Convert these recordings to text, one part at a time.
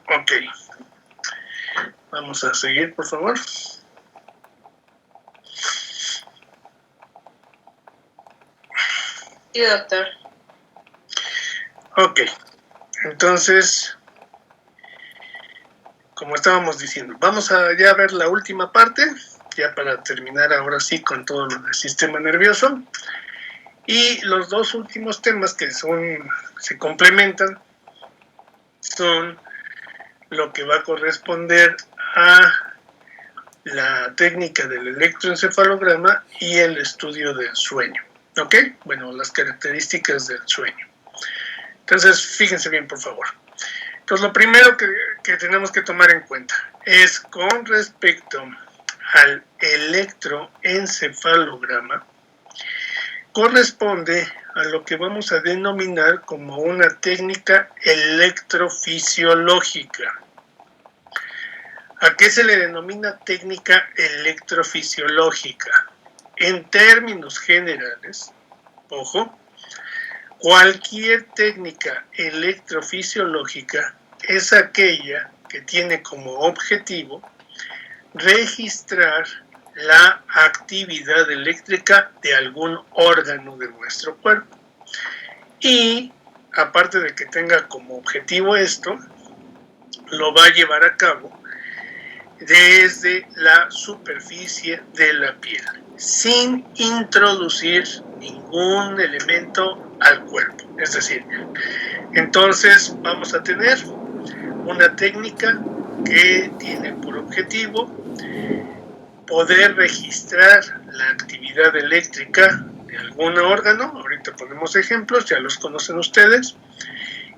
Ok. Vamos a seguir, por favor. Sí, doctor. Ok. Entonces, como estábamos diciendo, vamos a ya ver la última parte, ya para terminar ahora sí con todo lo del sistema nervioso. Y los dos últimos temas que se complementan son lo que va a corresponder a la técnica del electroencefalograma y el estudio del sueño. ¿Ok? Bueno, las características del sueño. Entonces, fíjense bien, por favor. Entonces, lo primero que tenemos que tomar en cuenta es con respecto al electroencefalograma, corresponde a lo que vamos a denominar como una técnica electrofisiológica. ¿A qué se le denomina técnica electrofisiológica? En términos generales, ojo, cualquier técnica electrofisiológica es aquella que tiene como objetivo registrar la actividad eléctrica de algún órgano de nuestro cuerpo. Y aparte de que tenga como objetivo esto, lo va a llevar a cabo desde la superficie de la piel, sin introducir ningún elemento al cuerpo. Es decir, entonces vamos a tener una técnica que tiene por objetivo poder registrar la actividad eléctrica de algún órgano. Ahorita ponemos ejemplos, ya los conocen ustedes,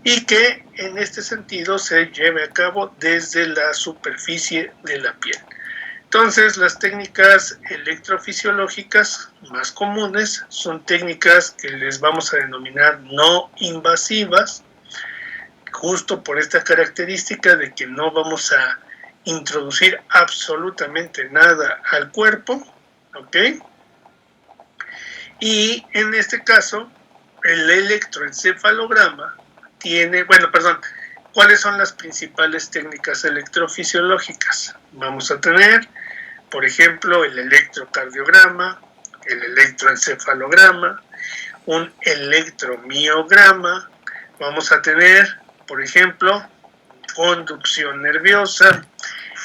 y que en este sentido se lleve a cabo desde la superficie de la piel. Entonces, las técnicas electrofisiológicas más comunes son técnicas que les vamos a denominar no invasivas, justo por esta característica de que no vamos a introducir absolutamente nada al cuerpo, ¿ok? Y en este caso, el electroencefalograma tiene, ¿cuáles son las principales técnicas electrofisiológicas? Vamos a tener, por ejemplo, el electrocardiograma, el electroencefalograma, un electromiograma, vamos a tener, por ejemplo, conducción nerviosa,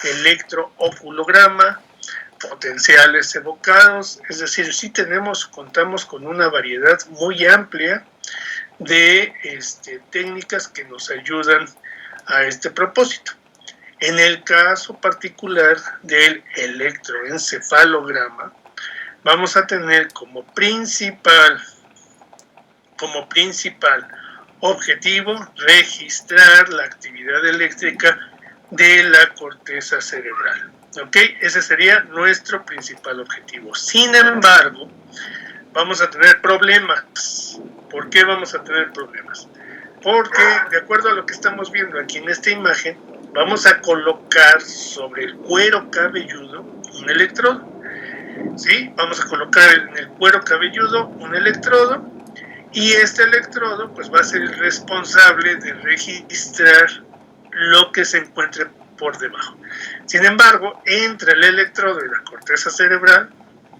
electrooculograma, potenciales evocados, es decir, sí contamos con una variedad muy amplia de técnicas que nos ayudan a este propósito. En el caso particular del electroencefalograma, vamos a tener como principal objetivo registrar la actividad eléctrica de la corteza cerebral. ¿Ok? Ese sería nuestro principal objetivo. Sin embargo, vamos a tener problemas. ¿Por qué vamos a tener problemas? Porque, de acuerdo a lo que estamos viendo aquí en esta imagen, vamos a colocar sobre el cuero cabelludo un electrodo. ¿Sí? Vamos a colocar en el cuero cabelludo un electrodo, y este electrodo pues va a ser el responsable de registrar lo que se encuentre por debajo. Sin embargo, entre el electrodo y la corteza cerebral,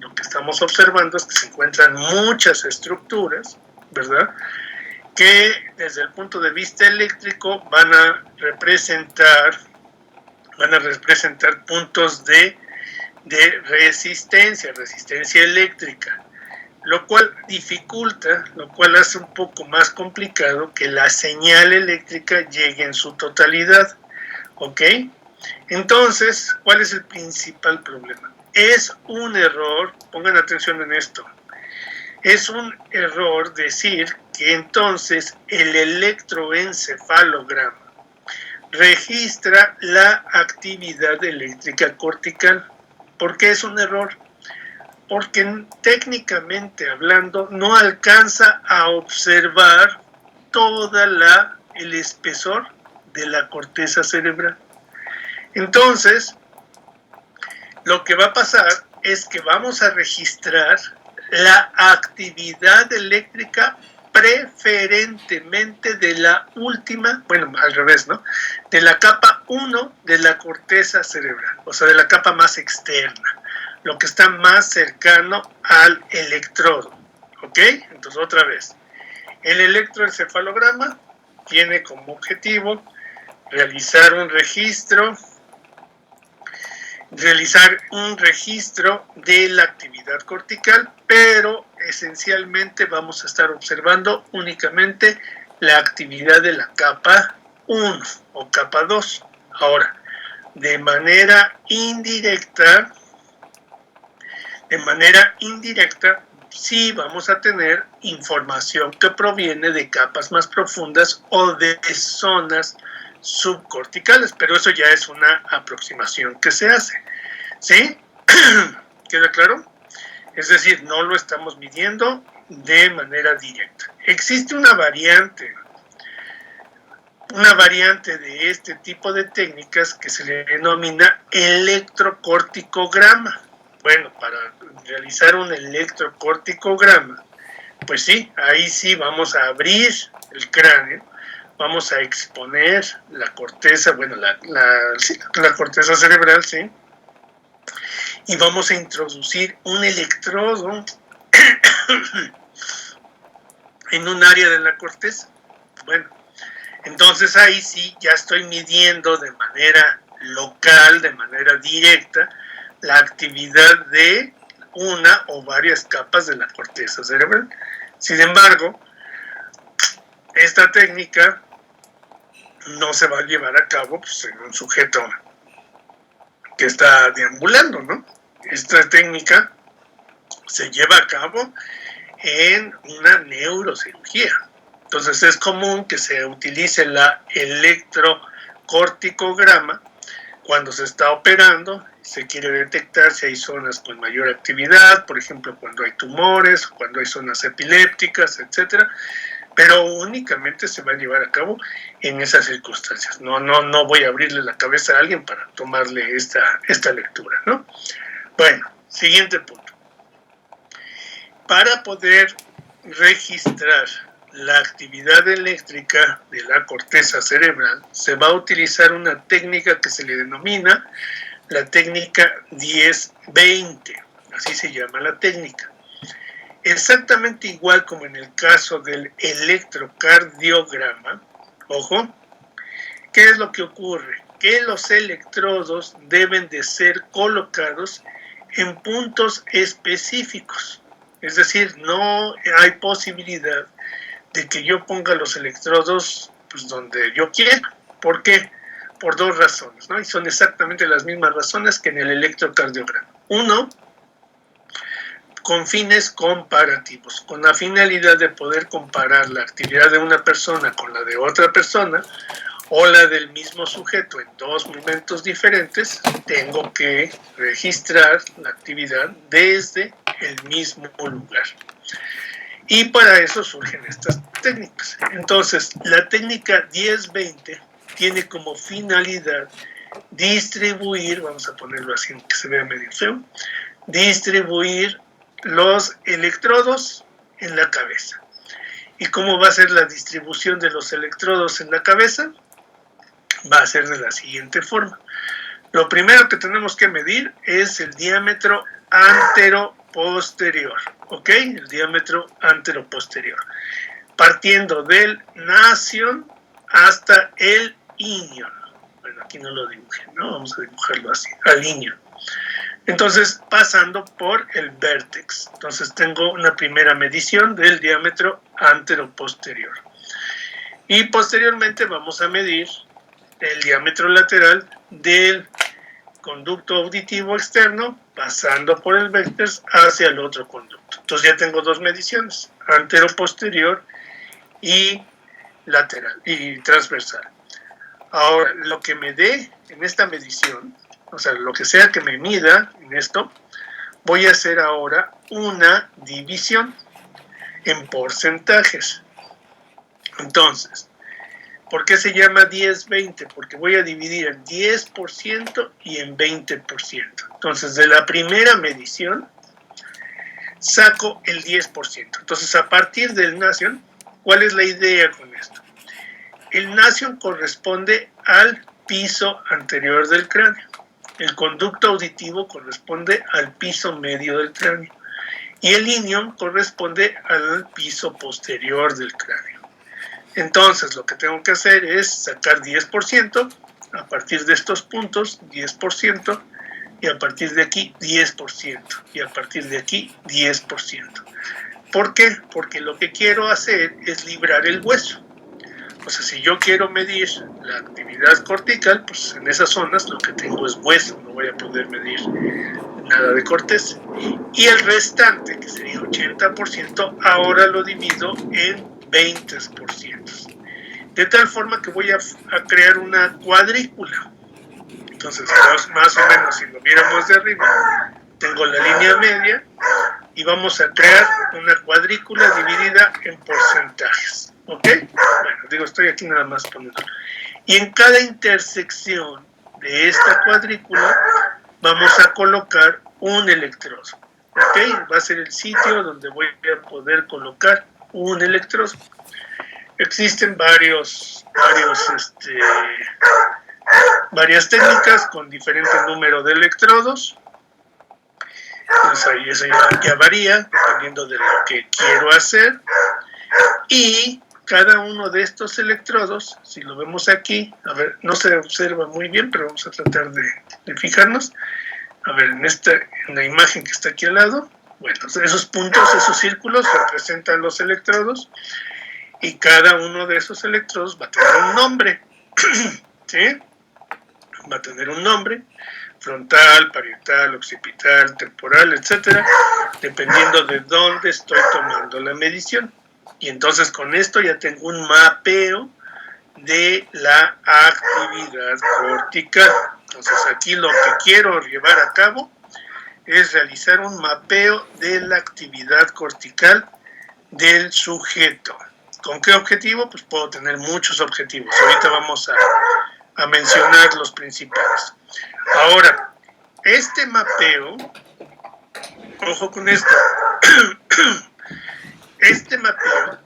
lo que estamos observando es que se encuentran muchas estructuras, ¿verdad?, que desde el punto de vista eléctrico van a representar puntos de resistencia eléctrica, lo cual hace un poco más complicado que la señal eléctrica llegue en su totalidad. ¿Ok? Entonces, ¿cuál es el principal problema? Es un error, pongan atención en esto, es un error decir que entonces el electroencefalograma registra la actividad eléctrica cortical. ¿Por qué es un error? Porque técnicamente hablando no alcanza a observar todo el espesor de la corteza cerebral. Entonces, lo que va a pasar es que vamos a registrar la actividad eléctrica preferentemente de la última, al revés, ¿no?, de la capa 1 de la corteza cerebral, o sea, de la capa más externa, lo que está más cercano al electrodo. ¿Ok? Entonces, otra vez, el electroencefalograma tiene como objetivo realizar un registro de la actividad cortical, pero esencialmente vamos a estar observando únicamente la actividad de la capa 1 o capa 2. Ahora, de manera indirecta, sí vamos a tener información que proviene de capas más profundas o de zonas subcorticales, pero eso ya es una aproximación que se hace, ¿sí? ¿Queda claro? Es decir, no lo estamos midiendo de manera directa. Existe una variante de este tipo de técnicas que se le denomina electrocorticograma. Bueno, para realizar un electrocorticograma, pues sí, ahí sí vamos a abrir el cráneo, vamos a exponer la corteza, bueno, la corteza cerebral, sí, y vamos a introducir un electrodo en un área de la corteza. Bueno, entonces ahí sí ya estoy midiendo de manera local, de manera directa, la actividad de una o varias capas de la corteza cerebral. Sin embargo, esta técnica no se va a llevar a cabo pues, en un sujeto que está deambulando, ¿no? Esta técnica se lleva a cabo en una neurocirugía. Entonces es común que se utilice la electrocorticograma cuando se está operando, se quiere detectar si hay zonas con mayor actividad, por ejemplo, cuando hay tumores, cuando hay zonas epilépticas, etcétera, pero únicamente se va a llevar a cabo en esas circunstancias. No voy a abrirle la cabeza a alguien para tomarle esta lectura, ¿no? Bueno, siguiente punto. Para poder registrar la actividad eléctrica de la corteza cerebral, se va a utilizar una técnica que se le denomina la técnica 10-20, así se llama la técnica. Exactamente igual como en el caso del electrocardiograma, ojo, ¿qué es lo que ocurre? Que los electrodos deben de ser colocados en puntos específicos, es decir, no hay posibilidad de que yo ponga los electrodos pues, donde yo quiera. ¿Por qué? Por dos razones, ¿no? Y son exactamente las mismas razones que en el electrocardiograma. Uno, con fines comparativos, con la finalidad de poder comparar la actividad de una persona con la de otra persona o la del mismo sujeto en dos momentos diferentes, tengo que registrar la actividad desde el mismo lugar. Y para eso surgen estas técnicas. Entonces, la técnica 10-20 tiene como finalidad distribuir, vamos a ponerlo así que se vea medio feo, distribuir los electrodos en la cabeza. ¿Y cómo va a ser la distribución de los electrodos en la cabeza? Va a ser de la siguiente forma. Lo primero que tenemos que medir es el diámetro anteroposterior, ¿ok? El diámetro anteroposterior. Partiendo del nasion hasta el inion. Bueno, aquí no lo dibujé, ¿no? Vamos a dibujarlo así, al inion. Entonces, pasando por el vértex. Entonces, tengo una primera medición del diámetro anteroposterior. Y posteriormente vamos a medir el diámetro lateral del conducto auditivo externo, pasando por el vértex hacia el otro conducto. Entonces, ya tengo dos mediciones, anteroposterior y lateral y transversal. Ahora, lo que me dé en esta medición, o sea, lo que sea que me mida en esto, voy a hacer ahora una división en porcentajes. Entonces, ¿por qué se llama 10-20? Porque voy a dividir en 10% y en 20%. Entonces, de la primera medición, saco el 10%. Entonces, a partir del nasion, ¿cuál es la idea con esto? El nasion corresponde al piso anterior del cráneo. El conducto auditivo corresponde al piso medio del cráneo. Y el inion corresponde al piso posterior del cráneo. Entonces, lo que tengo que hacer es sacar 10%, a partir de estos puntos, 10%, y a partir de aquí, 10%, y a partir de aquí, 10%. ¿Por qué? Porque lo que quiero hacer es librar el hueso. O sea, si yo quiero medir la actividad cortical, pues en esas zonas lo que tengo es hueso, no voy a poder medir nada de corteza. Y el restante, que sería 80%, ahora lo divido en 20%. De tal forma que voy a crear una cuadrícula. Entonces, más o menos, si lo viéramos de arriba, tengo la línea media y vamos a crear una cuadrícula dividida en porcentajes. ¿Ok? Bueno, digo, estoy aquí nada más poniendo. Y en cada intersección de esta cuadrícula vamos a colocar un electrodo. ¿Ok? Va a ser el sitio donde voy a poder colocar un electrodo. Existen varias técnicas con diferente número de electrodos. Pues ahí eso ya varía dependiendo de lo que quiero hacer. Y cada uno de estos electrodos, si lo vemos aquí, a ver, no se observa muy bien, pero vamos a tratar de fijarnos. A ver, en la imagen que está aquí al lado, bueno, esos puntos, esos círculos representan los electrodos y cada uno de esos electrodos va a tener un nombre. ¿Sí? Va a tener un nombre, frontal, parietal, occipital, temporal, etcétera, dependiendo de dónde estoy tomando la medición. Y entonces con esto ya tengo un mapeo de la actividad cortical. Entonces aquí lo que quiero llevar a cabo es realizar un mapeo de la actividad cortical del sujeto. ¿Con qué objetivo? Pues puedo tener muchos objetivos. Ahorita vamos a mencionar los principales. Ahora, este mapeo, ojo con esto, este mapeo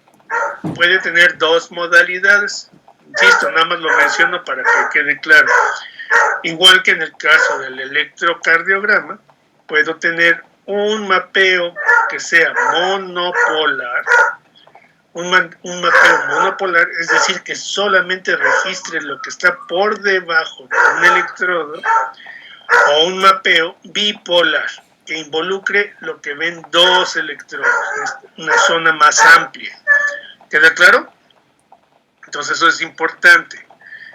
puede tener dos modalidades. Insisto, nada más lo menciono para que quede claro. Igual que en el caso del electrocardiograma, puedo tener un mapeo que sea monopolar. Un mapeo monopolar, es decir, que solamente registre lo que está por debajo de un electrodo, o un mapeo bipolar, que involucre lo que ven dos electrodos, una zona más amplia. ¿Queda claro? Entonces eso es importante.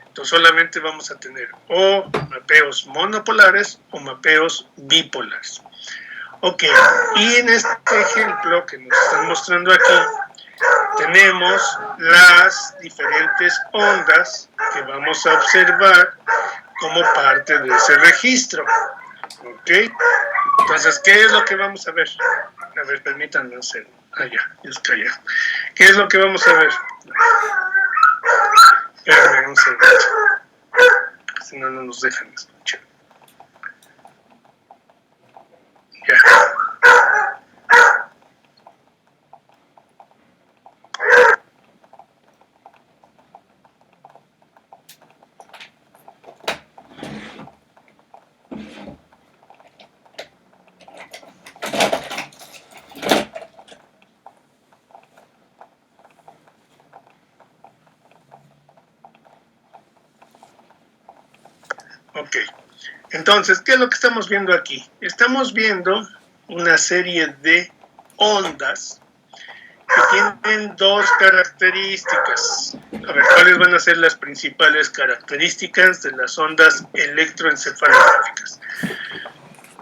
Entonces solamente vamos a tener o mapeos monopolares o mapeos bipolares. Ok, y en este ejemplo que nos están mostrando aquí, tenemos las diferentes ondas que vamos a observar como parte de ese registro. ¿Ok? Entonces, ¿qué es lo que vamos a ver? A ver, permítanme un segundo. Ya es callado. ¿Qué es lo que vamos a ver? Espérenme un segundo. Si no, no nos dejan escuchar. Ya. Ok. Entonces, ¿qué es lo que estamos viendo aquí? Estamos viendo una serie de ondas que tienen dos características. A ver, ¿cuáles van a ser las principales características de las ondas electroencefalográficas?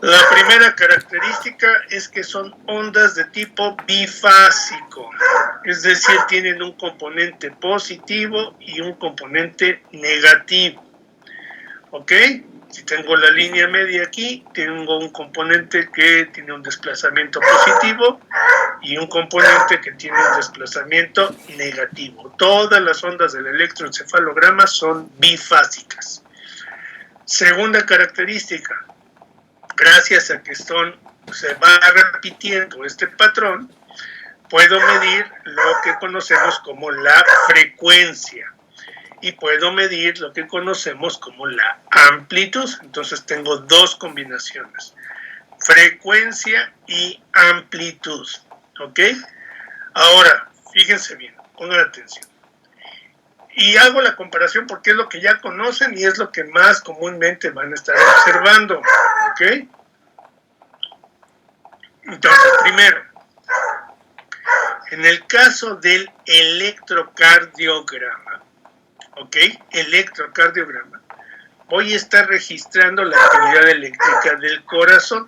La primera característica es que son ondas de tipo bifásico, es decir, tienen un componente positivo y un componente negativo. ¿Ok? Si tengo la línea media aquí, tengo un componente que tiene un desplazamiento positivo y un componente que tiene un desplazamiento negativo. Todas las ondas del electroencefalograma son bifásicas. Segunda característica, gracias a que se va repitiendo este patrón, puedo medir lo que conocemos como la frecuencia y puedo medir lo que conocemos como la amplitud. Entonces tengo dos combinaciones, frecuencia y amplitud. ¿Ok? Ahora, fíjense bien, pongan atención. Y hago la comparación porque es lo que ya conocen y es lo que más comúnmente van a estar observando. ¿Ok? Entonces, primero, en el caso del electrocardiograma, ¿ok? Electrocardiograma, voy a estar registrando la actividad eléctrica del corazón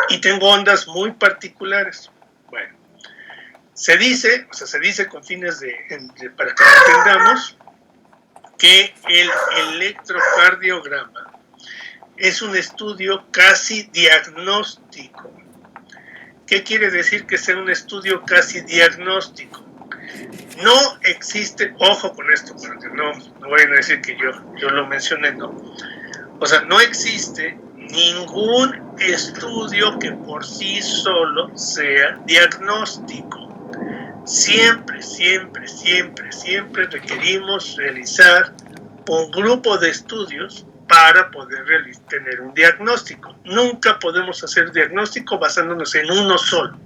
y tengo ondas muy particulares. Bueno, se dice con fines para que lo entendamos, que el electrocardiograma es un estudio casi diagnóstico. ¿Qué quiere decir que sea un estudio casi diagnóstico? No existe, ojo con esto, porque no vayan a decir que yo lo mencioné, no. O sea, no existe ningún estudio que por sí solo sea diagnóstico. Siempre requerimos realizar un grupo de estudios para poder tener un diagnóstico. Nunca podemos hacer diagnóstico basándonos en uno solo.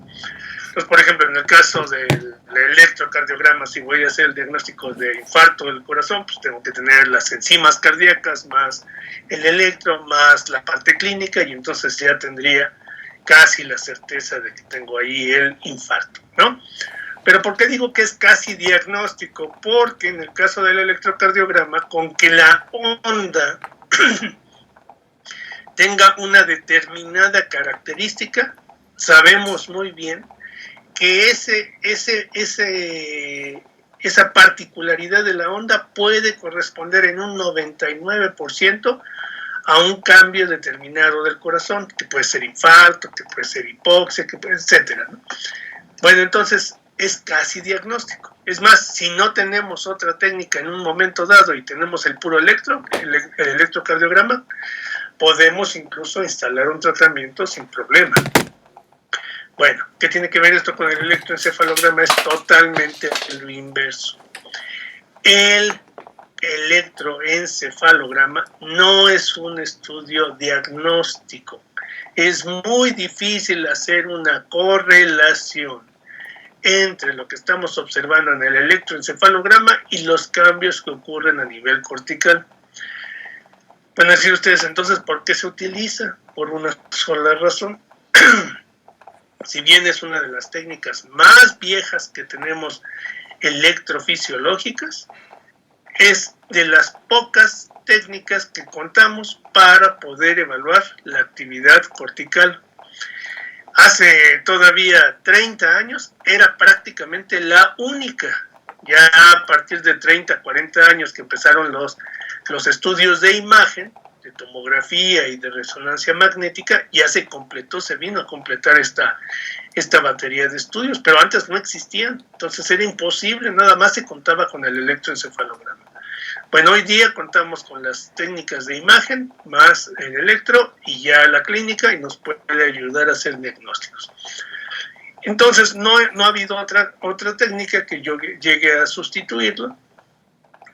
Entonces, por ejemplo, en el caso del electrocardiograma, si voy a hacer el diagnóstico de infarto del corazón, pues tengo que tener las enzimas cardíacas, más el electro, más la parte clínica, y entonces ya tendría casi la certeza de que tengo ahí el infarto, ¿no? Pero ¿por qué digo que es casi diagnóstico? Porque en el caso del electrocardiograma, con que la onda tenga una determinada característica, sabemos muy bien que esa particularidad de la onda puede corresponder en un 99% a un cambio determinado del corazón, que puede ser infarto, que puede ser hipoxia, etcétera, ¿no? Bueno, entonces es casi diagnóstico. Es más, si no tenemos otra técnica en un momento dado y tenemos el puro el electrocardiograma, podemos incluso instalar un tratamiento sin problema. Bueno, ¿qué tiene que ver esto con el electroencefalograma? Es totalmente lo inverso. El electroencefalograma no es un estudio diagnóstico. Es muy difícil hacer una correlación entre lo que estamos observando en el electroencefalograma y los cambios que ocurren a nivel cortical. Van a decir ustedes, entonces, ¿por qué se utiliza? Por una sola razón. Si bien es una de las técnicas más viejas que tenemos electrofisiológicas, es de las pocas técnicas que contamos para poder evaluar la actividad cortical. Hace todavía 30 años era prácticamente la única. Ya a partir de 30, 40 años que empezaron los estudios de imagen, de tomografía y de resonancia magnética, ya se vino a completar esta batería de estudios, pero antes no existían, entonces era imposible, nada más se contaba con el electroencefalograma. Bueno, hoy día contamos con las técnicas de imagen, más el electro y ya la clínica, y nos puede ayudar a hacer diagnósticos. Entonces no ha habido otra técnica que yo llegue a sustituirlo,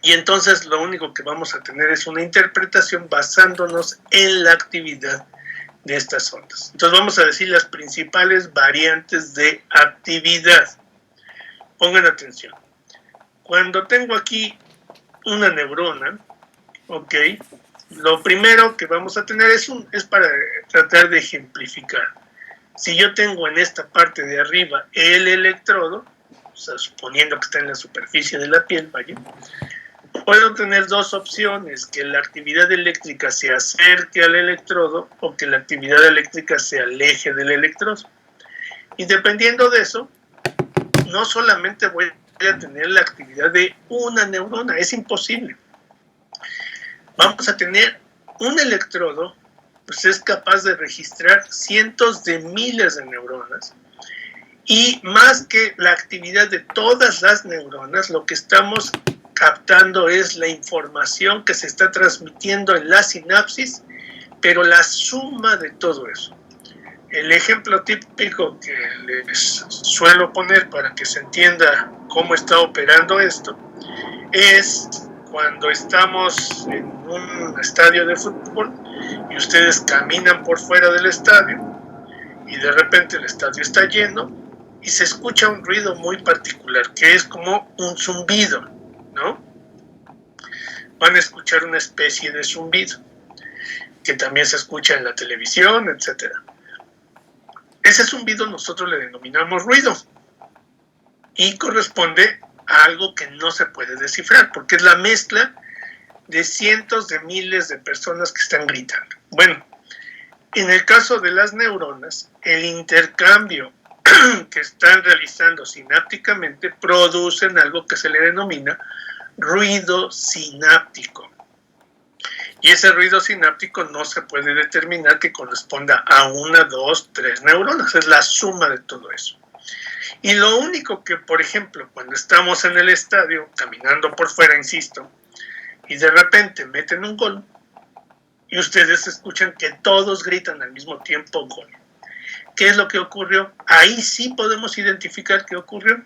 y entonces lo único que vamos a tener es una interpretación basándonos en la actividad de estas ondas. Entonces vamos a decir las principales variantes de actividad. Pongan atención. Cuando tengo aquí una neurona, ok, lo primero que vamos a tener es para tratar de ejemplificar. Si yo tengo en esta parte de arriba el electrodo, o sea, suponiendo que está en la superficie de la piel, vaya, puedo tener dos opciones: que la actividad eléctrica se acerque al electrodo o que la actividad eléctrica se aleje del electrodo. Y dependiendo de eso, no solamente voy a tener la actividad de una neurona, es imposible. Vamos a tener un electrodo, pues es capaz de registrar cientos de miles de neuronas, y más que la actividad de todas las neuronas, lo que estamos captando es la información que se está transmitiendo en la sinapsis, pero la suma de todo eso. El ejemplo típico que les suelo poner para que se entienda cómo está operando esto es cuando estamos en un estadio de fútbol y ustedes caminan por fuera del estadio y de repente el estadio está lleno y se escucha un ruido muy particular que es como un zumbido, ¿no? Van a escuchar una especie de zumbido que también se escucha en la televisión, etcétera. Ese zumbido nosotros le denominamos ruido y corresponde algo que no se puede descifrar, porque es la mezcla de cientos de miles de personas que están gritando. Bueno, en el caso de las neuronas, el intercambio que están realizando sinápticamente producen algo que se le denomina ruido sináptico. Y ese ruido sináptico no se puede determinar que corresponda a 1, 2, 3 neuronas, es la suma de todo eso. Y lo único que, por ejemplo, cuando estamos en el estadio, caminando por fuera, insisto, y de repente meten un gol, y ustedes escuchan que todos gritan al mismo tiempo gol. ¿Qué es lo que ocurrió? Ahí sí podemos identificar qué ocurrió.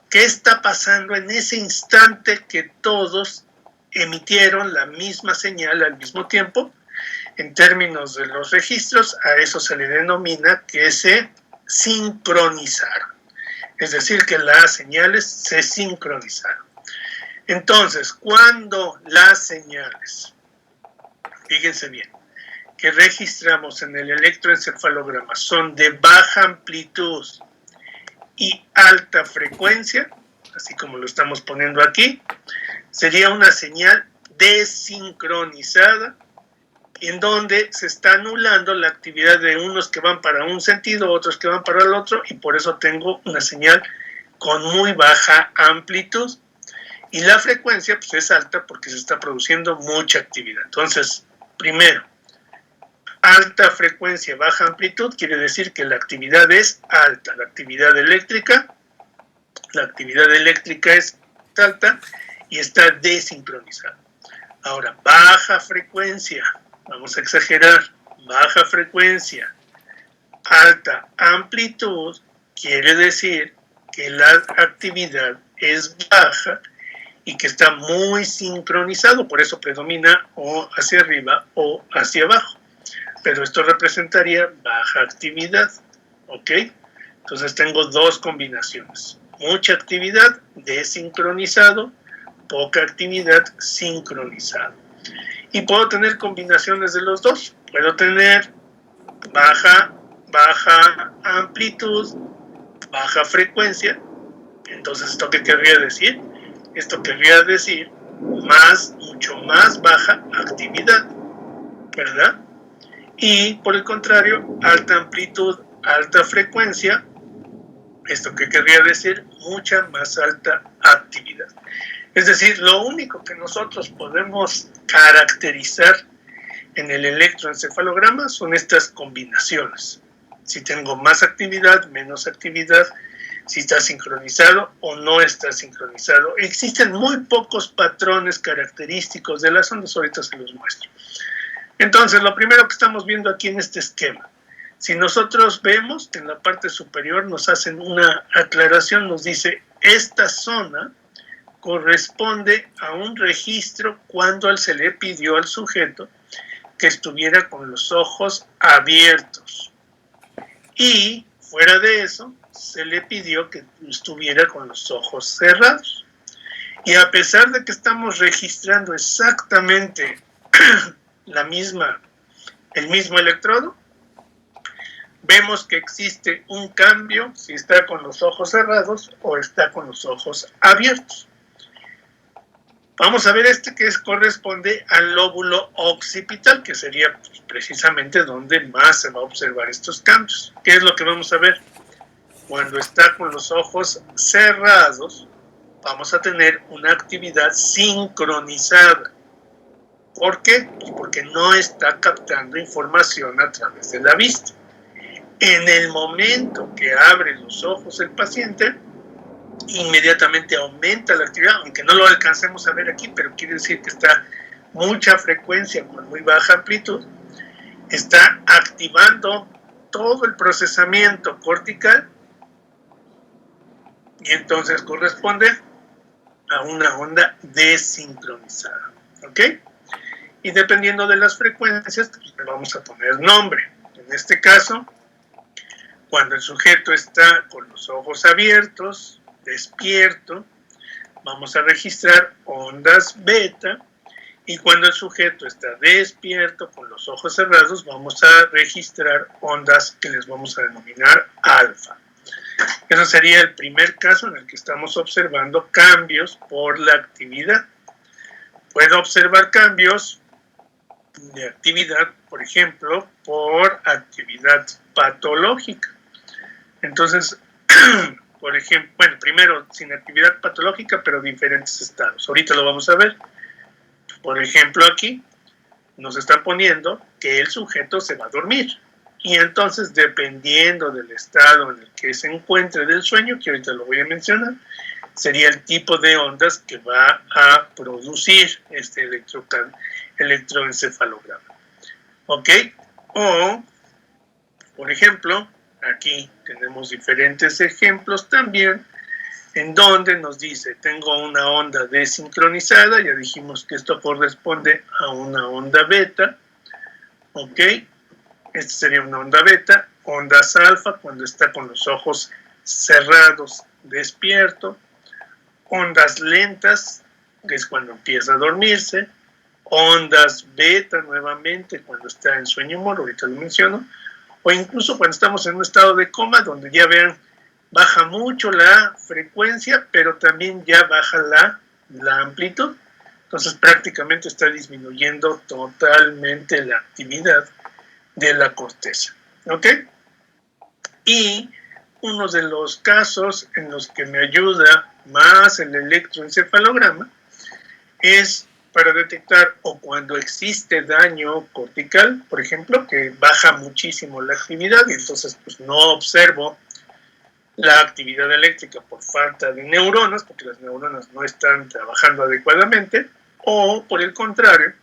¿Qué está pasando en ese instante que todos emitieron la misma señal al mismo tiempo? En términos de los registros, a eso se le denomina que se sincronizaron. Es decir, que las señales se sincronizaron. Entonces, cuando las señales, fíjense bien, que registramos en el electroencefalograma son de baja amplitud y alta frecuencia, así como lo estamos poniendo aquí, sería una señal desincronizada, en donde se está anulando la actividad de unos que van para un sentido, otros que van para el otro, y por eso tengo una señal con muy baja amplitud. Y la frecuencia pues, es alta porque se está produciendo mucha actividad. Entonces, primero, alta frecuencia, baja amplitud, quiere decir que la actividad es alta. La actividad eléctrica es alta y está desincronizada. Ahora, baja frecuencia, vamos a exagerar, baja frecuencia, alta amplitud, quiere decir que la actividad es baja y que está muy sincronizado, por eso predomina o hacia arriba o hacia abajo. Pero esto representaría baja actividad, ¿ok? Entonces tengo dos combinaciones. Mucha actividad, desincronizado, poca actividad, sincronizado. Y puedo tener combinaciones de los dos. Puedo tener baja amplitud, baja frecuencia. Entonces, ¿esto qué querría decir? Esto querría decir mucho más baja actividad, ¿verdad? Y por el contrario, alta amplitud, alta frecuencia, esto que querría decir mucha más alta actividad. Es decir, lo único que nosotros podemos caracterizar en el electroencefalograma son estas combinaciones. Si tengo más actividad, menos actividad, si está sincronizado o no está sincronizado. Existen muy pocos patrones característicos de las ondas, ahorita se los muestro. Entonces, lo primero que estamos viendo aquí en este esquema, si nosotros vemos que en la parte superior nos hacen una aclaración, nos dice, esta zona corresponde a un registro cuando se le pidió al sujeto que estuviera con los ojos abiertos. Y, fuera de eso, se le pidió que estuviera con los ojos cerrados. Y a pesar de que estamos registrando exactamente el mismo electrodo, vemos que existe un cambio si está con los ojos cerrados o está con los ojos abiertos. Vamos a ver que corresponde al lóbulo occipital, que sería precisamente donde más se va a observar estos cambios. ¿Qué es lo que vamos a ver? Cuando está con los ojos cerrados, vamos a tener una actividad sincronizada. ¿Por qué? Porque no está captando información a través de la vista. En el momento que abre los ojos el paciente, inmediatamente aumenta la actividad, aunque no lo alcancemos a ver aquí, pero quiere decir que está mucha frecuencia con muy baja amplitud, está activando todo el procesamiento cortical y entonces corresponde a una onda desincronizada, ¿ok? Y dependiendo de las frecuencias, pues le vamos a poner nombre. En este caso, cuando el sujeto está con los ojos abiertos, despierto, vamos a registrar ondas beta, y cuando el sujeto está despierto, con los ojos cerrados, vamos a registrar ondas que les vamos a denominar alfa. Ese sería el primer caso en el que estamos observando cambios por la actividad. Puedo observar cambios de actividad, por ejemplo, por actividad patológica. Entonces, por ejemplo, bueno, primero sin actividad patológica, pero diferentes estados. Ahorita lo vamos a ver. Por ejemplo, aquí nos están poniendo que el sujeto se va a dormir. Y entonces, dependiendo del estado en el que se encuentre del sueño, que ahorita lo voy a mencionar, sería el tipo de ondas que va a producir este electroencefalograma. ¿Ok? O, por ejemplo, aquí tenemos diferentes ejemplos también, en donde nos dice, tengo una onda desincronizada, ya dijimos que esto corresponde a una onda beta, ¿ok? Esta sería una onda beta, ondas alfa cuando está con los ojos cerrados, despierto, ondas lentas, que es cuando empieza a dormirse, ondas beta nuevamente cuando está en sueño humor, ahorita lo menciono, o incluso cuando estamos en un estado de coma, donde ya vean, baja mucho la frecuencia, pero también ya baja la amplitud. Entonces prácticamente está disminuyendo totalmente la actividad de la corteza. ¿Ok? Y uno de los casos en los que me ayuda más el electroencefalograma es para detectar o cuando existe daño cortical, por ejemplo, que baja muchísimo la actividad y entonces pues no observo la actividad eléctrica por falta de neuronas, porque las neuronas no están trabajando adecuadamente, o por el contrario,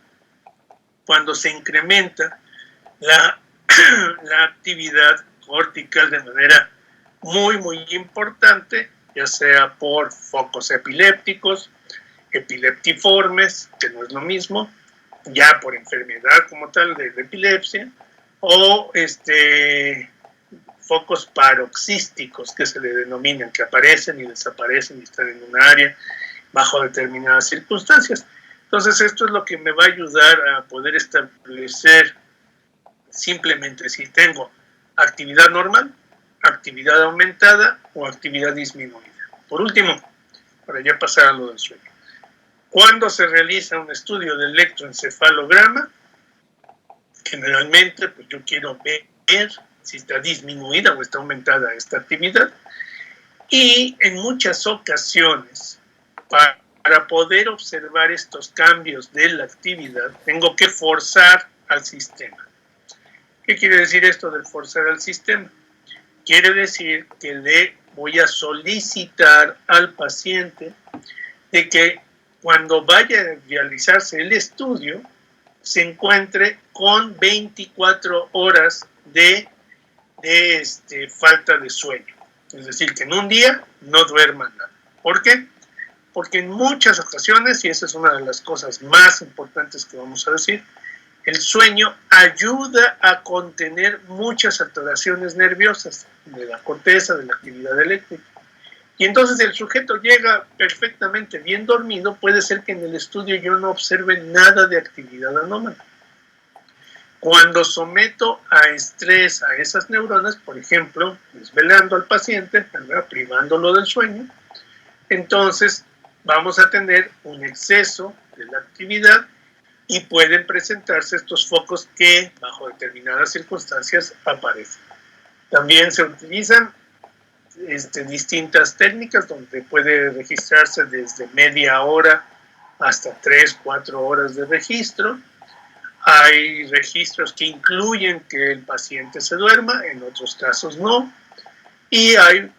cuando se incrementa la, la actividad cortical de manera muy importante, ya sea por focos epilépticos, epileptiformes, que no es lo mismo, ya por enfermedad como tal de epilepsia, o focos paroxísticos que se le denominan, que aparecen y desaparecen y están en un área bajo determinadas circunstancias. Entonces esto es lo que me va a ayudar a poder establecer simplemente si tengo actividad normal, actividad aumentada o actividad disminuida. Por último, para ya pasar a lo del sueño. Cuando se realiza un estudio de electroencefalograma, generalmente pues yo quiero ver si está disminuida o está aumentada esta actividad. Y en muchas ocasiones, para poder observar estos cambios de la actividad, tengo que forzar al sistema. ¿Qué quiere decir esto de forzar al sistema? Quiere decir que le voy a solicitar al paciente de que cuando vaya a realizarse el estudio, se encuentre con 24 horas de falta de sueño. Es decir, que en un día no duerma nada. ¿Por qué? Porque en muchas ocasiones, y esa es una de las cosas más importantes que vamos a decir, el sueño ayuda a contener muchas alteraciones nerviosas de la corteza, de la actividad eléctrica. Y entonces el sujeto llega perfectamente bien dormido, puede ser que en el estudio yo no observe nada de actividad anómala. Cuando someto a estrés a esas neuronas, por ejemplo, desvelando al paciente, privándolo del sueño, entonces vamos a tener un exceso de la actividad y pueden presentarse estos focos que bajo determinadas circunstancias aparecen. También se utilizan distintas técnicas donde puede registrarse desde media hora hasta 3-4 horas de registro. Hay registros que incluyen que el paciente se duerma, en otros casos no. Y hay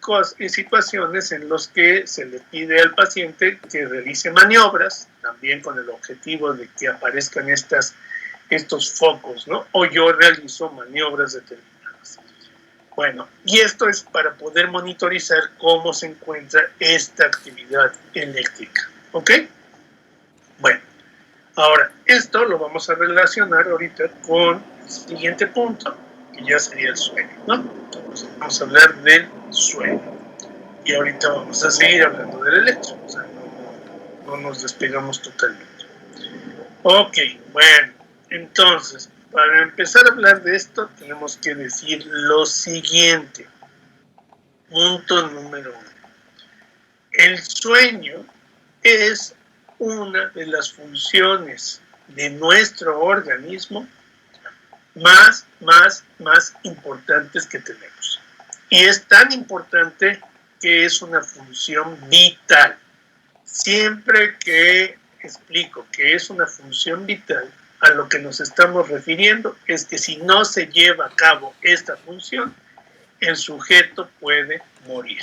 situaciones en las que se le pide al paciente que realice maniobras, también con el objetivo de que aparezcan estos focos, ¿no? O yo realizo maniobras determinadas. Bueno, y esto es para poder monitorizar cómo se encuentra esta actividad eléctrica, ¿ok? Bueno, ahora, esto lo vamos a relacionar ahorita con el siguiente punto, que ya sería el sueño, ¿no? Entonces, vamos a hablar del sueño. Y ahorita vamos a seguir hablando del electro, o sea, no nos despegamos totalmente. Ok, bueno, entonces, para empezar a hablar de esto, tenemos que decir lo siguiente. Punto número 1. El sueño es una de las funciones de nuestro organismo más importantes que tenemos. Y es tan importante que es una función vital. Siempre que explico que es una función vital, a lo que nos estamos refiriendo es que si no se lleva a cabo esta función, el sujeto puede morir.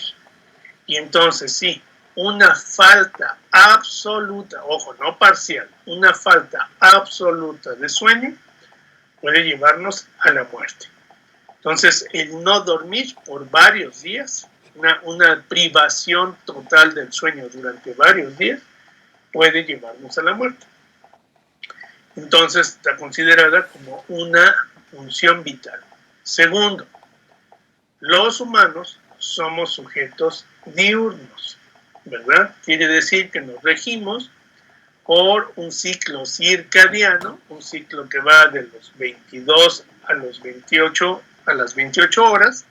Y entonces sí, una falta absoluta, ojo, no parcial, una falta absoluta de sueño puede llevarnos a la muerte. Entonces, el no dormir por varios días, una privación total del sueño durante varios días, puede llevarnos a la muerte. Entonces, está considerada como una función vital. Segundo, los humanos somos sujetos diurnos, ¿verdad? Quiere decir que nos regimos por un ciclo circadiano, un ciclo que va de los 22 a las 28 horas,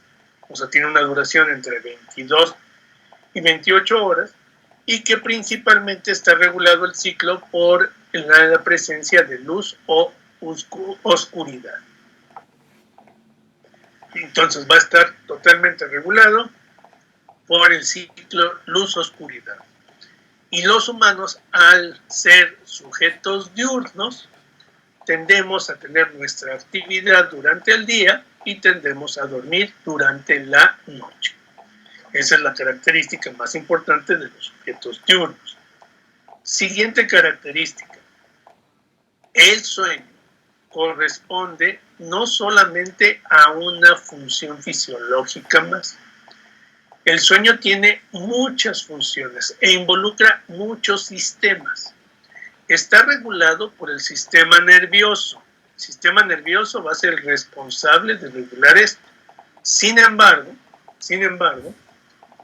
o sea, tiene una duración entre 22 y 28 horas, y que principalmente está regulado el ciclo por la presencia de luz o oscuridad. Entonces va a estar totalmente regulado por el ciclo luz-oscuridad. Y los humanos, al ser sujetos diurnos, tendemos a tener nuestra actividad durante el día y tendemos a dormir durante la noche. Esa es la característica más importante de los sujetos diurnos. Siguiente característica. El sueño corresponde no solamente a una función fisiológica más. El sueño tiene muchas funciones e involucra muchos sistemas. Está regulado por el sistema nervioso. El sistema nervioso va a ser el responsable de regular esto. Sin embargo,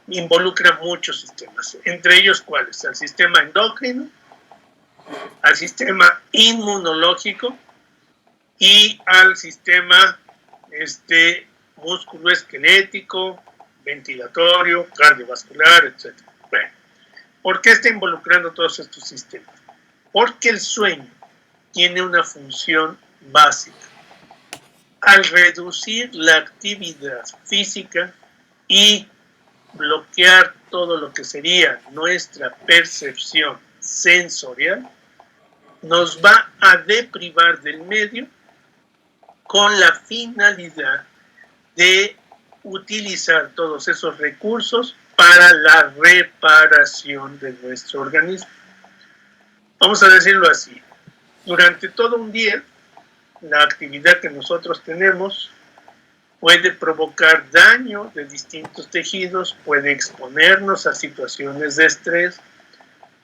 involucra muchos sistemas. Entre ellos, ¿cuáles? Al sistema endocrino, al sistema inmunológico y al sistema músculo-esquelético, ventilatorio, cardiovascular, etc. Bueno, ¿por qué está involucrando todos estos sistemas? Porque el sueño tiene una función básica. Al reducir la actividad física y bloquear todo lo que sería nuestra percepción sensorial, nos va a deprivar del medio con la finalidad de utilizar todos esos recursos para la reparación de nuestro organismo. Vamos a decirlo así, durante todo un día, la actividad que nosotros tenemos puede provocar daño de distintos tejidos, puede exponernos a situaciones de estrés,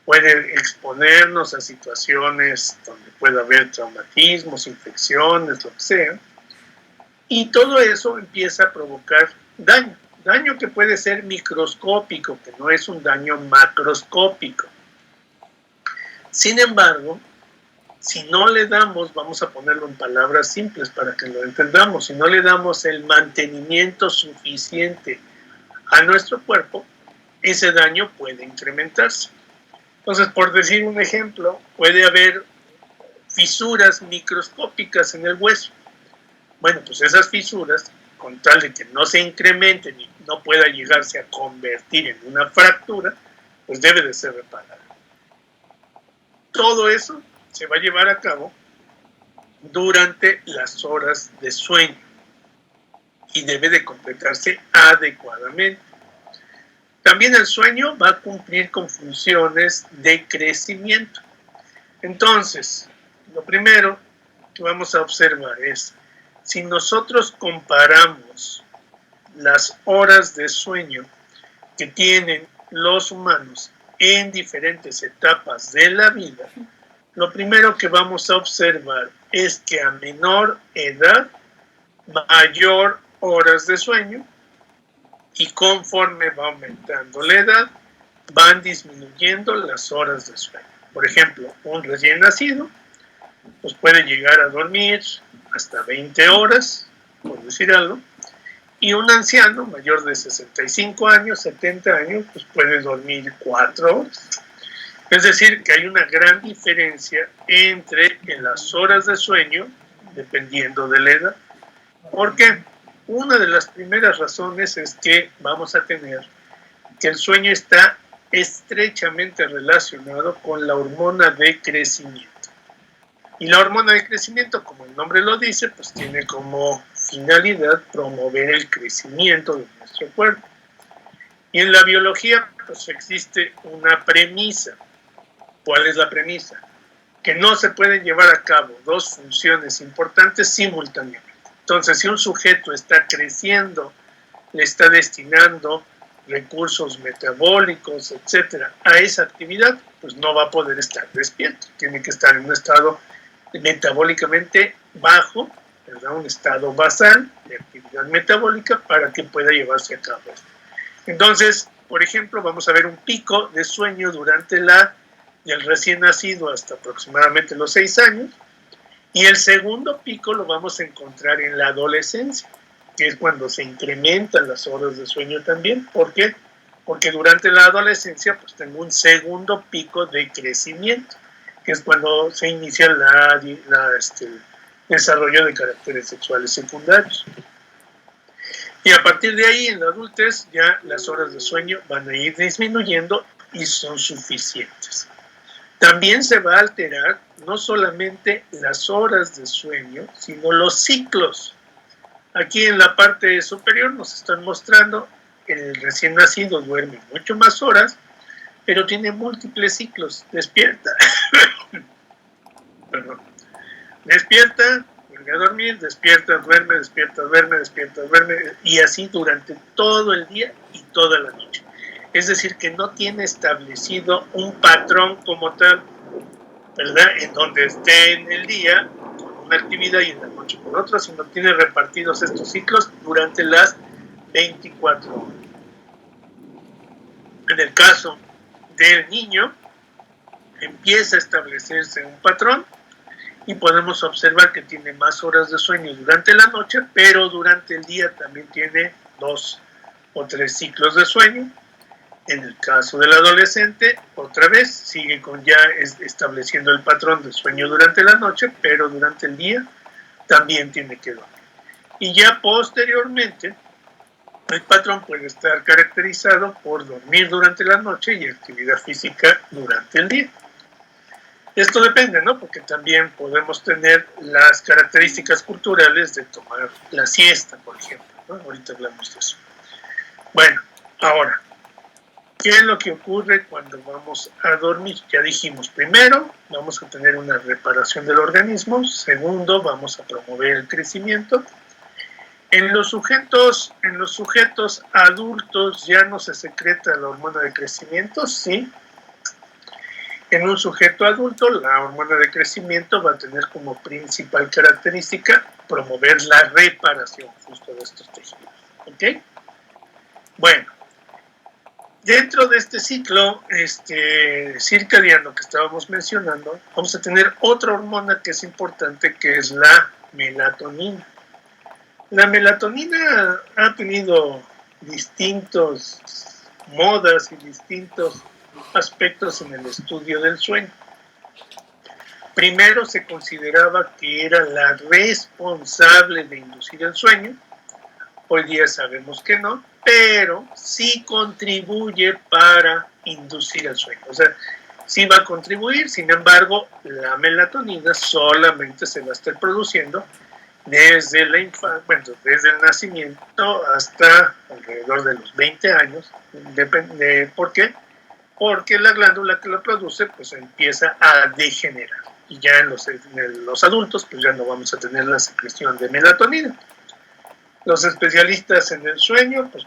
puede exponernos a situaciones donde pueda haber traumatismos, infecciones, lo que sea, y todo eso empieza a provocar daño que puede ser microscópico, que no es un daño macroscópico. Sin embargo, si no le damos, vamos a ponerlo en palabras simples para que lo entendamos, si no le damos el mantenimiento suficiente a nuestro cuerpo, ese daño puede incrementarse. Entonces, por decir un ejemplo, puede haber fisuras microscópicas en el hueso. Bueno, pues esas fisuras, con tal de que no se incrementen y no pueda llegarse a convertir en una fractura, pues debe de ser reparada. Todo eso se va a llevar a cabo durante las horas de sueño y debe de completarse adecuadamente. También el sueño va a cumplir con funciones de crecimiento. Entonces, lo primero que vamos a observar es, si nosotros comparamos las horas de sueño que tienen los humanos en diferentes etapas de la vida, lo primero que vamos a observar es que a menor edad, mayor horas de sueño, y conforme va aumentando la edad, van disminuyendo las horas de sueño. Por ejemplo, un recién nacido pues puede llegar a dormir hasta 20 horas, por decir algo, Y un anciano mayor de 65 años, 70 años, pues puede dormir 4 horas. Es decir, que hay una gran diferencia entre en las horas de sueño, dependiendo de la edad. ¿Por qué? Una de las primeras razones es que vamos a tener que el sueño está estrechamente relacionado con la hormona de crecimiento. Y la hormona de crecimiento, como el nombre lo dice, pues tiene como finalidad promover el crecimiento de nuestro cuerpo. Y en la biología, pues existe una premisa. ¿Cuál es la premisa? Que no se pueden llevar a cabo dos funciones importantes simultáneamente. Entonces, si un sujeto está creciendo, le está destinando recursos metabólicos, etcétera, a esa actividad, pues no va a poder estar despierto. Tiene que estar en un estado metabólicamente bajo, ¿verdad? Un estado basal de actividad metabólica para que pueda llevarse a cabo esto. Entonces, por ejemplo, vamos a ver un pico de sueño durante del recién nacido hasta aproximadamente los 6 años, y el segundo pico lo vamos a encontrar en la adolescencia, que es cuando se incrementan las horas de sueño también. ¿Por qué? Porque durante la adolescencia pues tengo un segundo pico de crecimiento, que es cuando se inicia el desarrollo de caracteres sexuales secundarios. Y a partir de ahí, en la adultez, ya las horas de sueño van a ir disminuyendo y son suficientes. También se va a alterar no solamente las horas de sueño, sino los ciclos. Aquí en la parte superior nos están mostrando que el recién nacido duerme mucho más horas, pero tiene múltiples ciclos. Despierta, perdón, despierta, vuelve a dormir, despierta, duerme, y así durante todo el día y toda la noche. Es decir, que no tiene establecido un patrón como tal, ¿verdad? En donde esté en el día con una actividad y en la noche con otra, sino tiene repartidos estos ciclos durante las 24 horas. En el caso del niño, empieza a establecerse un patrón y podemos observar que tiene más horas de sueño durante la noche, pero durante el día también tiene 2 o 3 ciclos de sueño. En el caso del adolescente, otra vez sigue con ya estableciendo el patrón de sueño durante la noche, pero durante el día también tiene que dormir. Y ya posteriormente, el patrón puede estar caracterizado por dormir durante la noche y actividad física durante el día. Esto depende, ¿no? Porque también podemos tener las características culturales de tomar la siesta, por ejemplo, ¿no? Ahorita hablamos de eso. Bueno, ahora, ¿qué es lo que ocurre cuando vamos a dormir? Ya dijimos, primero, vamos a tener una reparación del organismo. Segundo, vamos a promover el crecimiento. En los sujetos adultos ya no se secreta la hormona de crecimiento, sí. En un sujeto adulto, la hormona de crecimiento va a tener como principal característica promover la reparación justo de estos tejidos. ¿Ok? Bueno, dentro de este ciclo circadiano que estábamos mencionando, vamos a tener otra hormona que es importante, que es la melatonina. La melatonina ha tenido distintos modas y distintos aspectos en el estudio del sueño. Primero se consideraba que era la responsable de inducir el sueño. Hoy día sabemos que no, pero sí contribuye para inducir el sueño. O sea, sí va a contribuir, sin embargo, la melatonina solamente se va a estar produciendo desde desde el nacimiento hasta alrededor de los 20 años. ¿Por qué? Porque la glándula que lo produce pues empieza a degenerar. Y ya en los adultos pues ya no vamos a tener la secreción de melatonina. Los especialistas en el sueño pues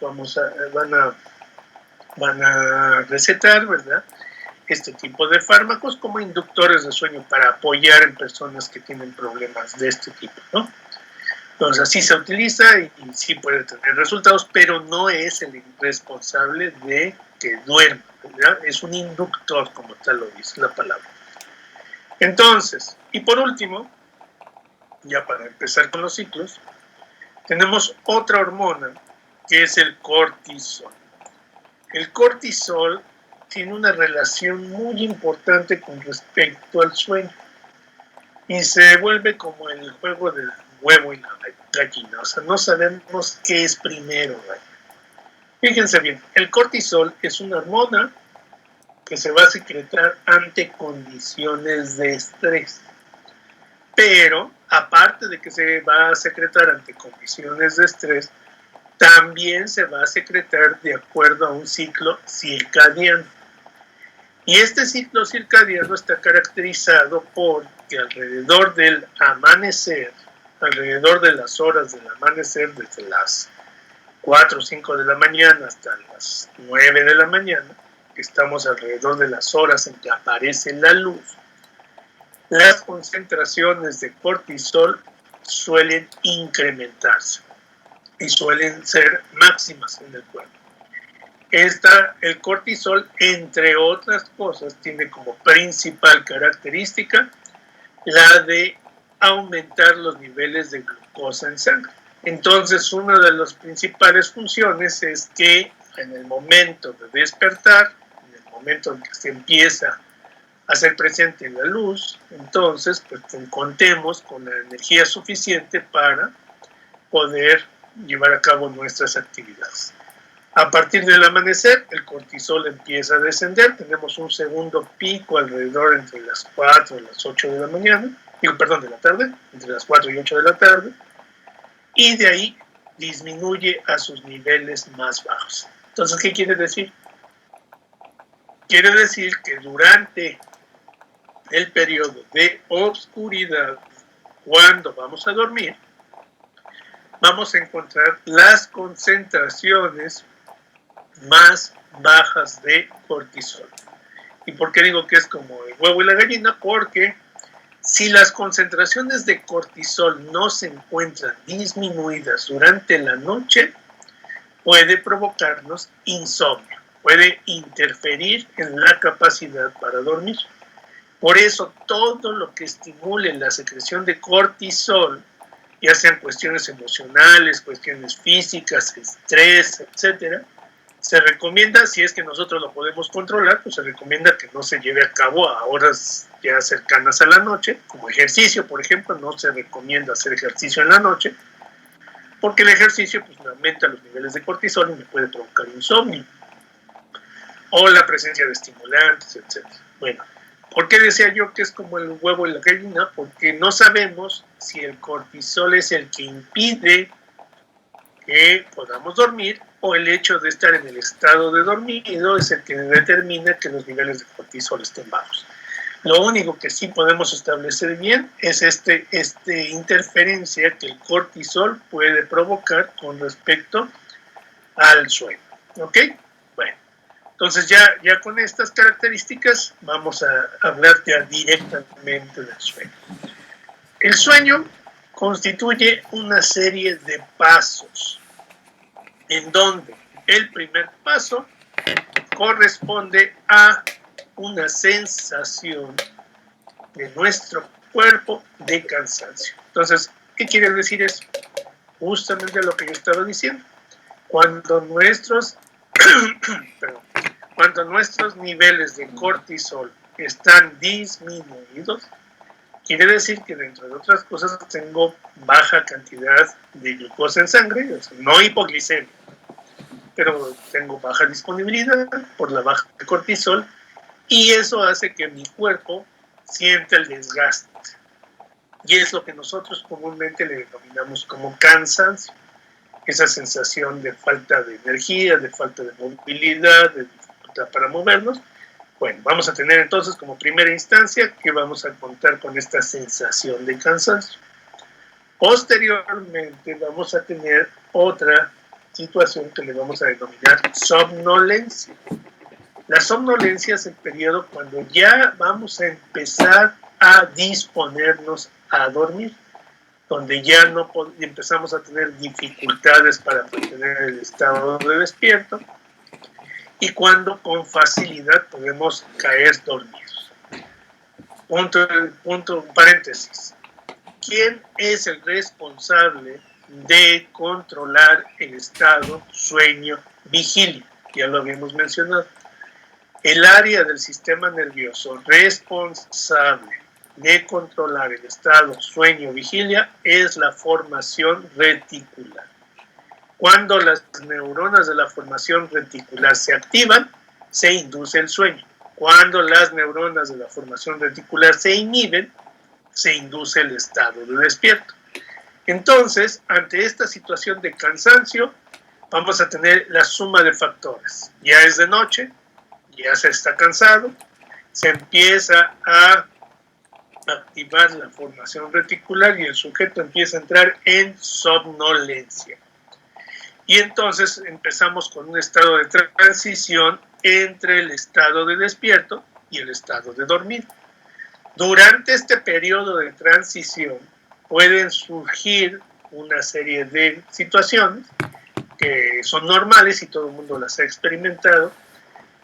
van a recetar, ¿verdad?, este tipo de fármacos como inductores de sueño para apoyar en personas que tienen problemas de este tipo, ¿no? Entonces así se utiliza y sí puede tener resultados, pero no es el responsable de que duerma, ¿verdad? Es un inductor, como tal lo dice la palabra. Entonces, y por último, ya para empezar con los ciclos, tenemos otra hormona que es el cortisol. El cortisol tiene una relación muy importante con respecto al sueño y se vuelve como el juego del huevo y la gallina. O sea, no sabemos qué es primero. Fíjense bien, el cortisol es una hormona que se va a secretar ante condiciones de estrés. Pero, aparte de que se va a secretar ante condiciones de estrés, también se va a secretar de acuerdo a un ciclo circadiano. Y este ciclo circadiano está caracterizado por que alrededor del amanecer, alrededor de las horas del amanecer, desde las 4 o 5 de la mañana hasta las 9 de la mañana, que estamos alrededor de las horas en que aparece la luz, las concentraciones de cortisol suelen incrementarse y suelen ser máximas en el cuerpo. El cortisol, entre otras cosas, tiene como principal característica la de aumentar los niveles de glucosa en sangre. Entonces, una de las principales funciones es que en el momento de despertar, en el momento en que se empieza a ser presente la luz, entonces pues contemos con la energía suficiente para poder llevar a cabo nuestras actividades. A partir del amanecer, el cortisol empieza a descender, tenemos un segundo pico alrededor entre las 4 y las 8 de la mañana, de la tarde, entre las 4 y 8 de la tarde, y de ahí disminuye a sus niveles más bajos. Entonces, ¿qué quiere decir? Quiere decir que durante el periodo de oscuridad, cuando vamos a dormir, vamos a encontrar las concentraciones más bajas de cortisol. ¿Y por qué digo que es como el huevo y la gallina? Porque si las concentraciones de cortisol no se encuentran disminuidas durante la noche, puede provocarnos insomnio, puede interferir en la capacidad para dormir. Por eso, todo lo que estimule la secreción de cortisol, ya sean cuestiones emocionales, cuestiones físicas, estrés, etcétera, se recomienda, si es que nosotros lo podemos controlar, pues se recomienda que no se lleve a cabo a horas ya cercanas a la noche, como ejercicio, por ejemplo, no se recomienda hacer ejercicio en la noche, porque el ejercicio pues me aumenta los niveles de cortisol y me puede provocar insomnio, o la presencia de estimulantes, etcétera. Bueno, ¿por qué decía yo que es como el huevo y la gallina? Porque no sabemos si el cortisol es el que impide que podamos dormir o el hecho de estar en el estado de dormido es el que determina que los niveles de cortisol estén bajos. Lo único que sí podemos establecer bien es esta interferencia que el cortisol puede provocar con respecto al sueño. ¿Ok? Bueno, entonces ya con estas características vamos a hablar ya directamente del sueño. El sueño constituye una serie de pasos en donde el primer paso corresponde a una sensación de nuestro cuerpo de cansancio. Entonces, ¿qué quiere decir eso? Justamente lo que yo estaba diciendo. Cuando nuestros niveles de cortisol están disminuidos, quiere decir que dentro de otras cosas tengo baja cantidad de glucosa en sangre, o sea, no hipoglicemia, pero tengo baja disponibilidad por la baja de cortisol y eso hace que mi cuerpo sienta el desgaste. Y es lo que nosotros comúnmente le denominamos como cansancio. Esa sensación de falta de energía, de falta de movilidad, de dificultad para movernos. Bueno, vamos a tener entonces como primera instancia que vamos a contar con esta sensación de cansancio. Posteriormente vamos a tener otra situación que le vamos a denominar somnolencia. La somnolencia es el periodo cuando ya vamos a empezar a disponernos a dormir, donde ya no empezamos a tener dificultades para mantener el estado de despierto y cuando con facilidad podemos caer dormidos. Punto, paréntesis. ¿Quién es el responsable de controlar el estado sueño-vigilia. Ya lo habíamos mencionado. El área del sistema nervioso responsable de controlar el estado sueño-vigilia es la formación reticular. Cuando las neuronas de la formación reticular se activan, se induce el sueño. Cuando las neuronas de la formación reticular se inhiben, se induce el estado de despierto. Entonces, ante esta situación de cansancio, vamos a tener la suma de factores. Ya es de noche, ya se está cansado, se empieza a activar la formación reticular y el sujeto empieza a entrar en somnolencia. Y entonces empezamos con un estado de transición entre el estado de despierto y el estado de dormido. Durante este periodo de transición pueden surgir una serie de situaciones que son normales y todo el mundo las ha experimentado,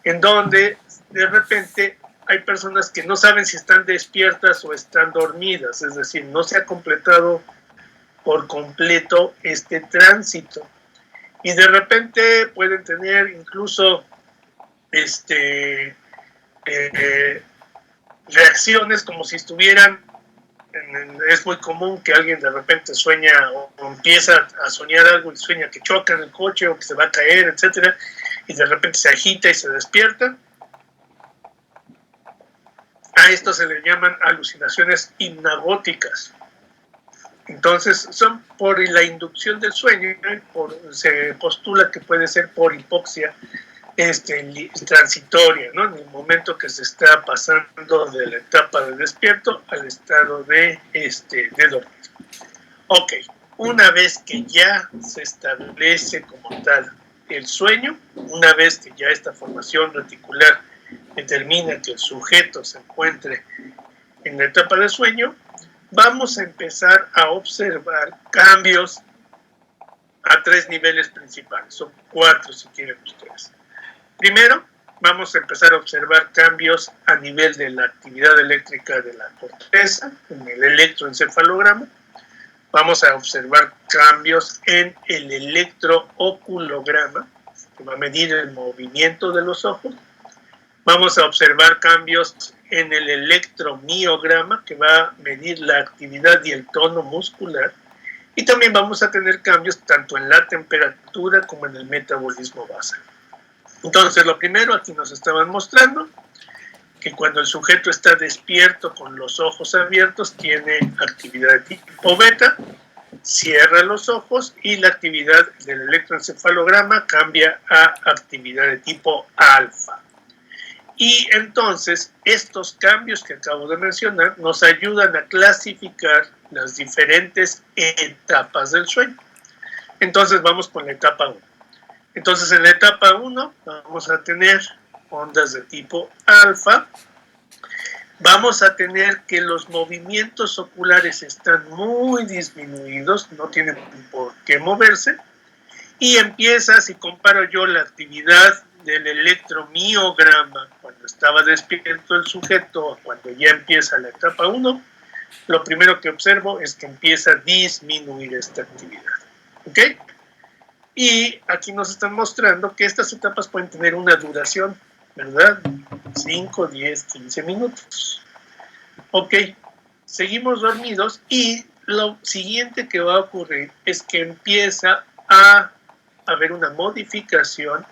en donde de repente hay personas que no saben si están despiertas o están dormidas, es decir, no se ha completado por completo este tránsito. Y de repente pueden tener incluso reacciones como si estuvieran, es muy común que alguien de repente sueña o empieza a soñar algo y sueña que choca en el coche o que se va a caer, etcétera, y de repente se agita y se despierta. A esto se le llaman alucinaciones hipnagóticas. Entonces son por la inducción del sueño, se postula que puede ser por hipoxia transitoria, ¿no? En el momento que se está pasando de la etapa de despierto al estado de dormir. Ok, una vez que ya se establece como tal el sueño, una vez que ya esta formación reticular determina que el sujeto se encuentre en la etapa de sueño, vamos a empezar a observar cambios a 3 niveles principales, son 4 si quieren ustedes. Primero, vamos a empezar a observar cambios a nivel de la actividad eléctrica de la corteza, en el electroencefalograma. Vamos a observar cambios en el electrooculograma, que va a medir el movimiento de los ojos. Vamos a observar cambios en el electromiograma, que va a medir la actividad y el tono muscular. Y también vamos a tener cambios tanto en la temperatura como en el metabolismo basal. Entonces, lo primero, aquí nos estaban mostrando que cuando el sujeto está despierto con los ojos abiertos, tiene actividad de tipo beta, cierra los ojos y la actividad del electroencefalograma cambia a actividad de tipo alfa. Y entonces, estos cambios que acabo de mencionar nos ayudan a clasificar las diferentes etapas del sueño. Entonces, vamos con la etapa 1. Entonces, en la etapa 1 vamos a tener ondas de tipo alfa. Vamos a tener que los movimientos oculares están muy disminuidos, no tienen por qué moverse. Y empieza, si comparo yo la actividad del electromiograma cuando estaba despierto el sujeto, cuando ya empieza la etapa 1, lo primero que observo es que empieza a disminuir esta actividad. ¿Ok? Y aquí nos están mostrando que estas etapas pueden tener una duración, ¿verdad? 5, 10, 15 minutos. Ok, seguimos dormidos y lo siguiente que va a ocurrir es que empieza a haber una modificación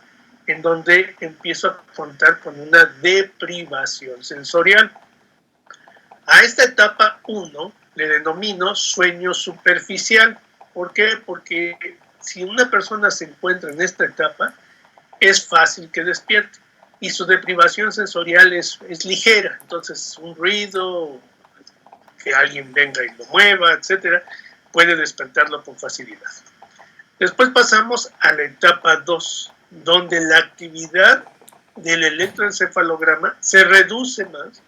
en donde empiezo a contar con una deprivación sensorial. A esta etapa 1 le denomino sueño superficial. ¿Por qué? Porque si una persona se encuentra en esta etapa, es fácil que despierte y su deprivación sensorial es ligera. Entonces, un ruido, que alguien venga y lo mueva, etcétera, puede despertarlo con facilidad. Después pasamos a la etapa 2, donde la actividad del electroencefalograma se reduce más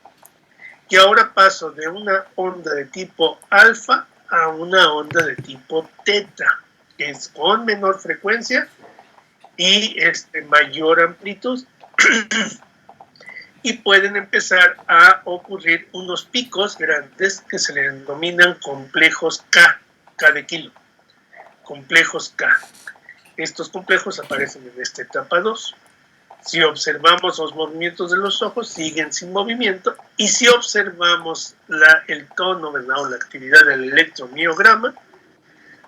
y ahora paso de una onda de tipo alfa a una onda de tipo teta, que es con menor frecuencia y mayor amplitud. Y pueden empezar a ocurrir unos picos grandes que se le denominan complejos K de kilo. complejos K. Estos complejos aparecen en esta etapa 2. Si observamos los movimientos de los ojos, siguen sin movimiento. Y si observamos el tono, ¿verdad?, o la actividad del electromiograma,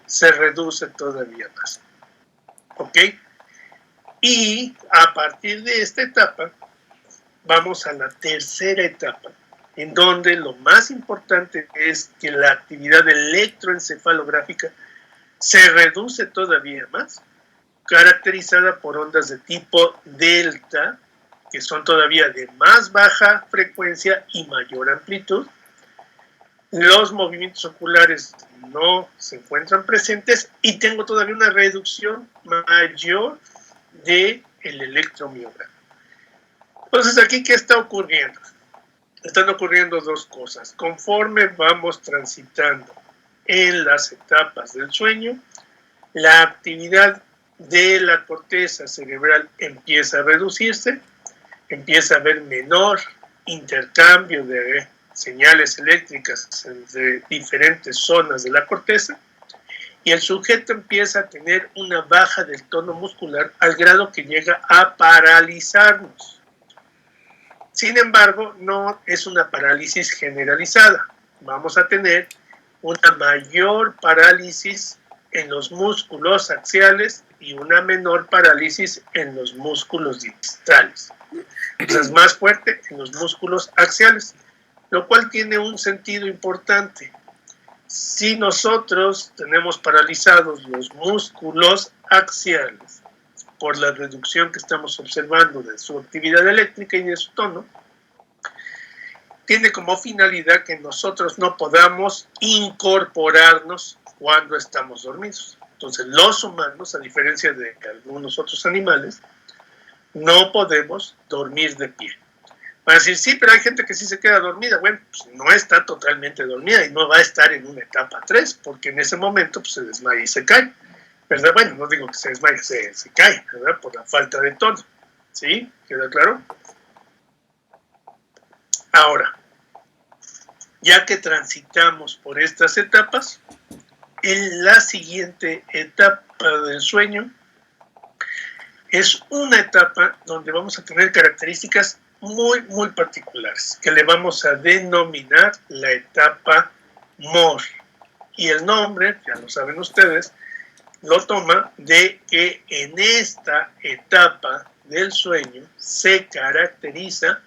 se reduce todavía más. ¿Ok? Y a partir de esta etapa, vamos a la tercera etapa, en donde lo más importante es que la actividad electroencefalográfica se reduce todavía más, caracterizada por ondas de tipo delta, que son todavía de más baja frecuencia y mayor amplitud. Los movimientos oculares no se encuentran presentes y tengo todavía una reducción mayor del electromiograma. Entonces, aquí, ¿qué está ocurriendo? Están ocurriendo dos cosas. Conforme vamos transitando en las etapas del sueño, la actividad de la corteza cerebral empieza a reducirse, empieza a haber menor intercambio de señales eléctricas entre diferentes zonas de la corteza y el sujeto empieza a tener una baja del tono muscular al grado que llega a paralizarnos. Sin embargo, no es una parálisis generalizada. Vamos a tener una mayor parálisis en los músculos axiales y una menor parálisis en los músculos distales. Entonces, es más fuerte en los músculos axiales, lo cual tiene un sentido importante. Si nosotros tenemos paralizados los músculos axiales por la reducción que estamos observando de su actividad eléctrica y de su tono, tiene como finalidad que nosotros no podamos incorporarnos cuando estamos dormidos. Entonces, los humanos, a diferencia de algunos otros animales, no podemos dormir de pie. Van a decir, sí, pero hay gente que sí se queda dormida. Bueno, pues no está totalmente dormida y no va a estar en una etapa 3, porque en ese momento pues, se desmaya y se cae, ¿verdad? Bueno, no digo que se desmaye, se cae, ¿verdad? Por la falta de tono. ¿Sí? ¿Queda claro? Ahora, ya que transitamos por estas etapas, en la siguiente etapa del sueño es una etapa donde vamos a tener características muy, muy particulares, que le vamos a denominar la etapa MOR. Y el nombre, ya lo saben ustedes, lo toma de que en esta etapa del sueño se caracteriza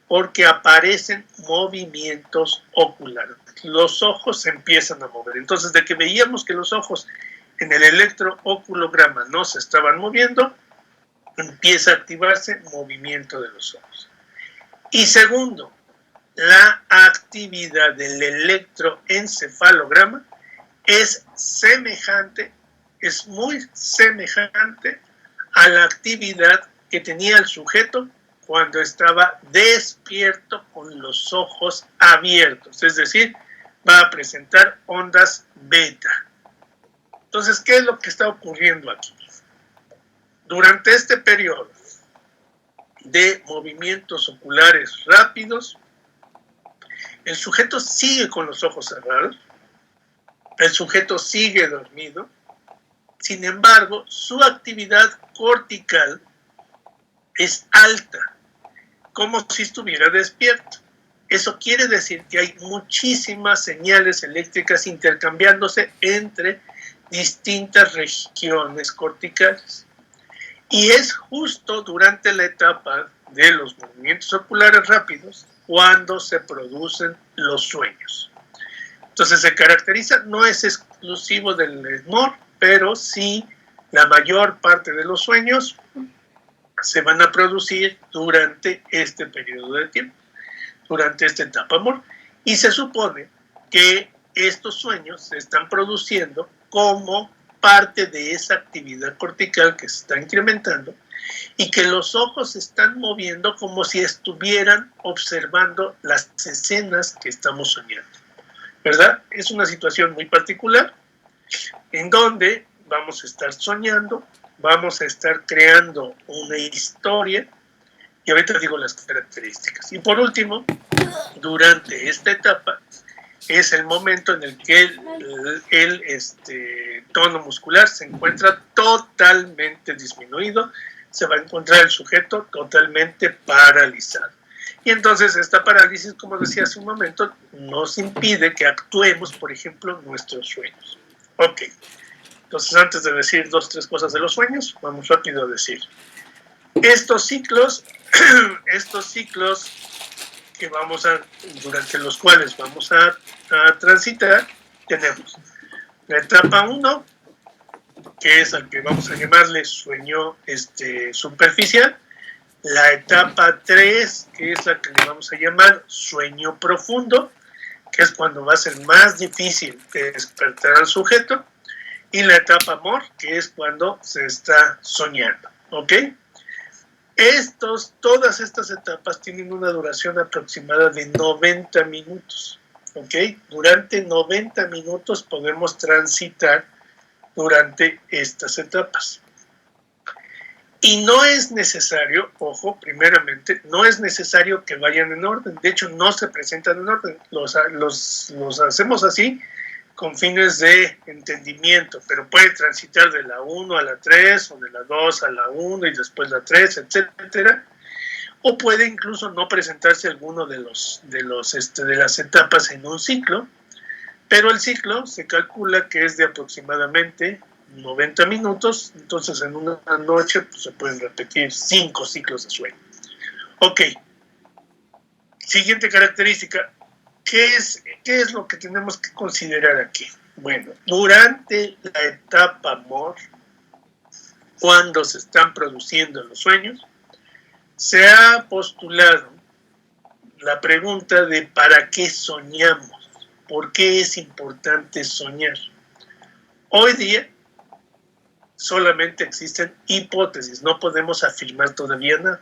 porque aparecen movimientos oculares. Los ojos se empiezan a mover. Entonces, de que veíamos que los ojos en el electrooculograma no se estaban moviendo, empieza a activarse movimiento de los ojos. Y segundo, la actividad del electroencefalograma es semejante, es muy semejante a la actividad que tenía el sujeto cuando estaba despierto con los ojos abiertos, es decir, va a presentar ondas beta. Entonces, ¿qué es lo que está ocurriendo aquí? Durante este periodo de movimientos oculares rápidos, el sujeto sigue con los ojos cerrados, el sujeto sigue dormido, sin embargo, su actividad cortical es alta, como si estuviera despierto. Eso quiere decir que hay muchísimas señales eléctricas intercambiándose entre distintas regiones corticales. Y es justo durante la etapa de los movimientos oculares rápidos cuando se producen los sueños. Entonces se caracteriza, no es exclusivo del MOR, pero sí la mayor parte de los sueños se van a producir durante este periodo de tiempo, durante esta etapa MOR. Y se supone que estos sueños se están produciendo como parte de esa actividad cortical que se está incrementando y que los ojos se están moviendo como si estuvieran observando las escenas que estamos soñando, ¿verdad? Es una situación muy particular en donde vamos a estar soñando, vamos a estar creando una historia y ahorita digo las características. Y por último, durante esta etapa es el momento en el que el tono muscular se encuentra totalmente disminuido, se va a encontrar el sujeto totalmente paralizado. Y entonces esta parálisis, como decía hace un momento, nos impide que actuemos, por ejemplo, nuestros sueños. Ok, entonces antes de decir 2 o 3 cosas de los sueños, vamos rápido a decir. Estos ciclos que durante los cuales vamos a transitar, tenemos la etapa 1, que es al que vamos a llamarle sueño superficial, la etapa 3, que es la que le vamos a llamar sueño profundo, que es cuando va a ser más difícil despertar al sujeto, y la etapa amor, que es cuando se está soñando, ¿ok? Todas estas etapas tienen una duración aproximada de 90 minutos, ¿ok? Durante 90 minutos podemos transitar durante estas etapas. Y no es necesario, ojo, primeramente, no es necesario que vayan en orden. De hecho, no se presentan en orden. Los hacemos así con fines de entendimiento, pero puede transitar de la 1 a la 3, o de la 2 a la 1 y después la 3, etcétera. O puede incluso no presentarse alguno de las etapas en un ciclo, pero el ciclo se calcula que es de aproximadamente 90 minutos, entonces en una noche pues, se pueden repetir 5 ciclos de sueño. Ok, siguiente característica, ¿qué es lo que tenemos que considerar aquí? Bueno, durante la etapa amor, cuando se están produciendo los sueños, se ha postulado la pregunta de ¿para qué soñamos? ¿Por qué es importante soñar? Hoy día solamente existen hipótesis, no podemos afirmar todavía nada.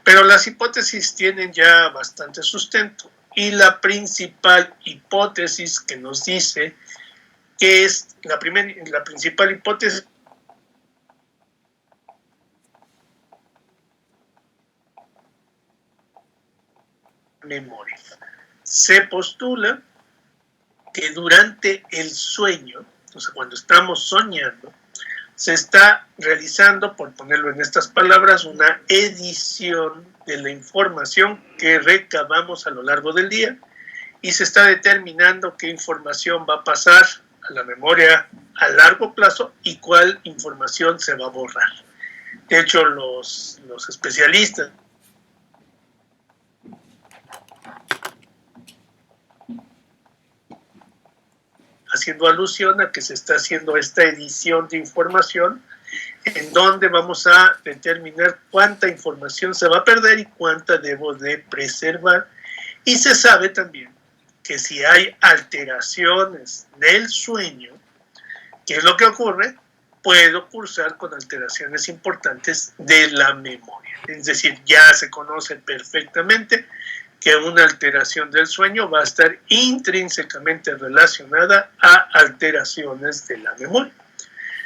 Pero las hipótesis tienen ya bastante sustento. Y la principal hipótesis que nos dice que es la principal hipótesis memoria. Se postula que durante el sueño, o sea, cuando estamos soñando, se está realizando, por ponerlo en estas palabras, una edición de la información que recabamos a lo largo del día y se está determinando qué información va a pasar a la memoria a largo plazo y cuál información se va a borrar. De hecho, los especialistas haciendo alusión a que se está haciendo esta edición de información en donde vamos a determinar cuánta información se va a perder y cuánta debo de preservar. Y se sabe también que si hay alteraciones del sueño, ¿qué es lo que ocurre? Puedo cursar con alteraciones importantes de la memoria. Es decir, ya se conoce perfectamente que una alteración del sueño va a estar intrínsecamente relacionada a alteraciones de la memoria.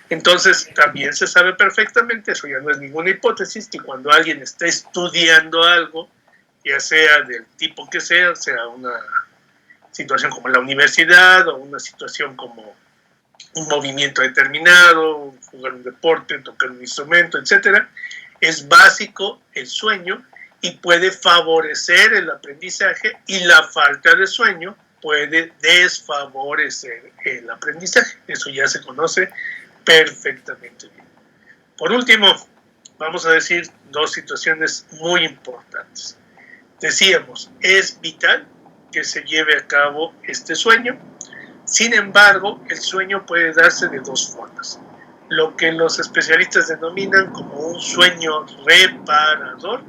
Entonces, también se sabe perfectamente, eso ya no es ninguna hipótesis, que cuando alguien está estudiando algo, ya sea del tipo que sea una situación como la universidad o una situación como un movimiento determinado, jugar un deporte, tocar un instrumento, etcétera, es básico el sueño y puede favorecer el aprendizaje y la falta de sueño puede desfavorecer el aprendizaje. Eso ya se conoce perfectamente bien. Por último, vamos a decir 2 situaciones muy importantes. Decíamos, es vital que se lleve a cabo este sueño. Sin embargo, el sueño puede darse de 2 formas. Lo que los especialistas denominan como un sueño reparador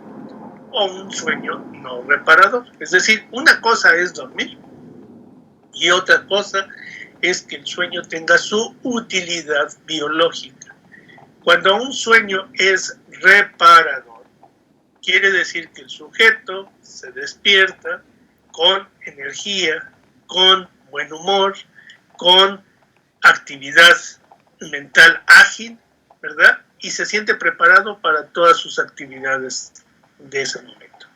o un sueño no reparador. Es decir, una cosa es dormir y otra cosa es que el sueño tenga su utilidad biológica. Cuando un sueño es reparador, quiere decir que el sujeto se despierta con energía, con buen humor, con actividad mental ágil, ¿verdad? Y se siente preparado para todas sus actividades de ese momento.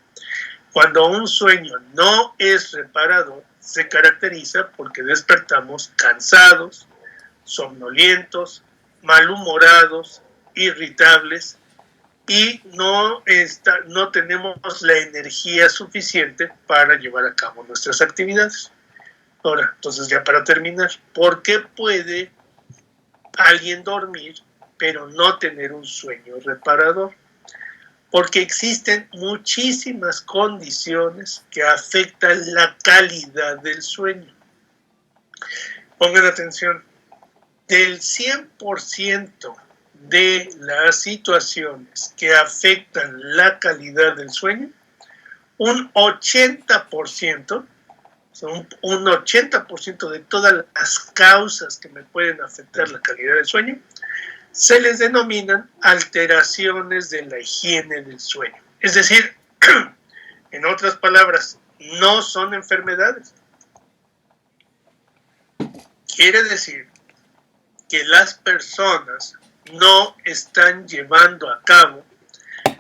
Cuando un sueño no es reparador, se caracteriza porque despertamos cansados, somnolientos, malhumorados, irritables y no tenemos la energía suficiente para llevar a cabo nuestras actividades. Ahora, entonces ya para terminar, ¿por qué puede alguien dormir pero no tener un sueño reparador? Porque existen muchísimas condiciones que afectan la calidad del sueño. Pongan atención, del 100% de las situaciones que afectan la calidad del sueño, un 80%, un 80% de todas las causas que me pueden afectar la calidad del sueño, se les denominan alteraciones de la higiene del sueño. Es decir, en otras palabras, no son enfermedades. Quiere decir que las personas no están llevando a cabo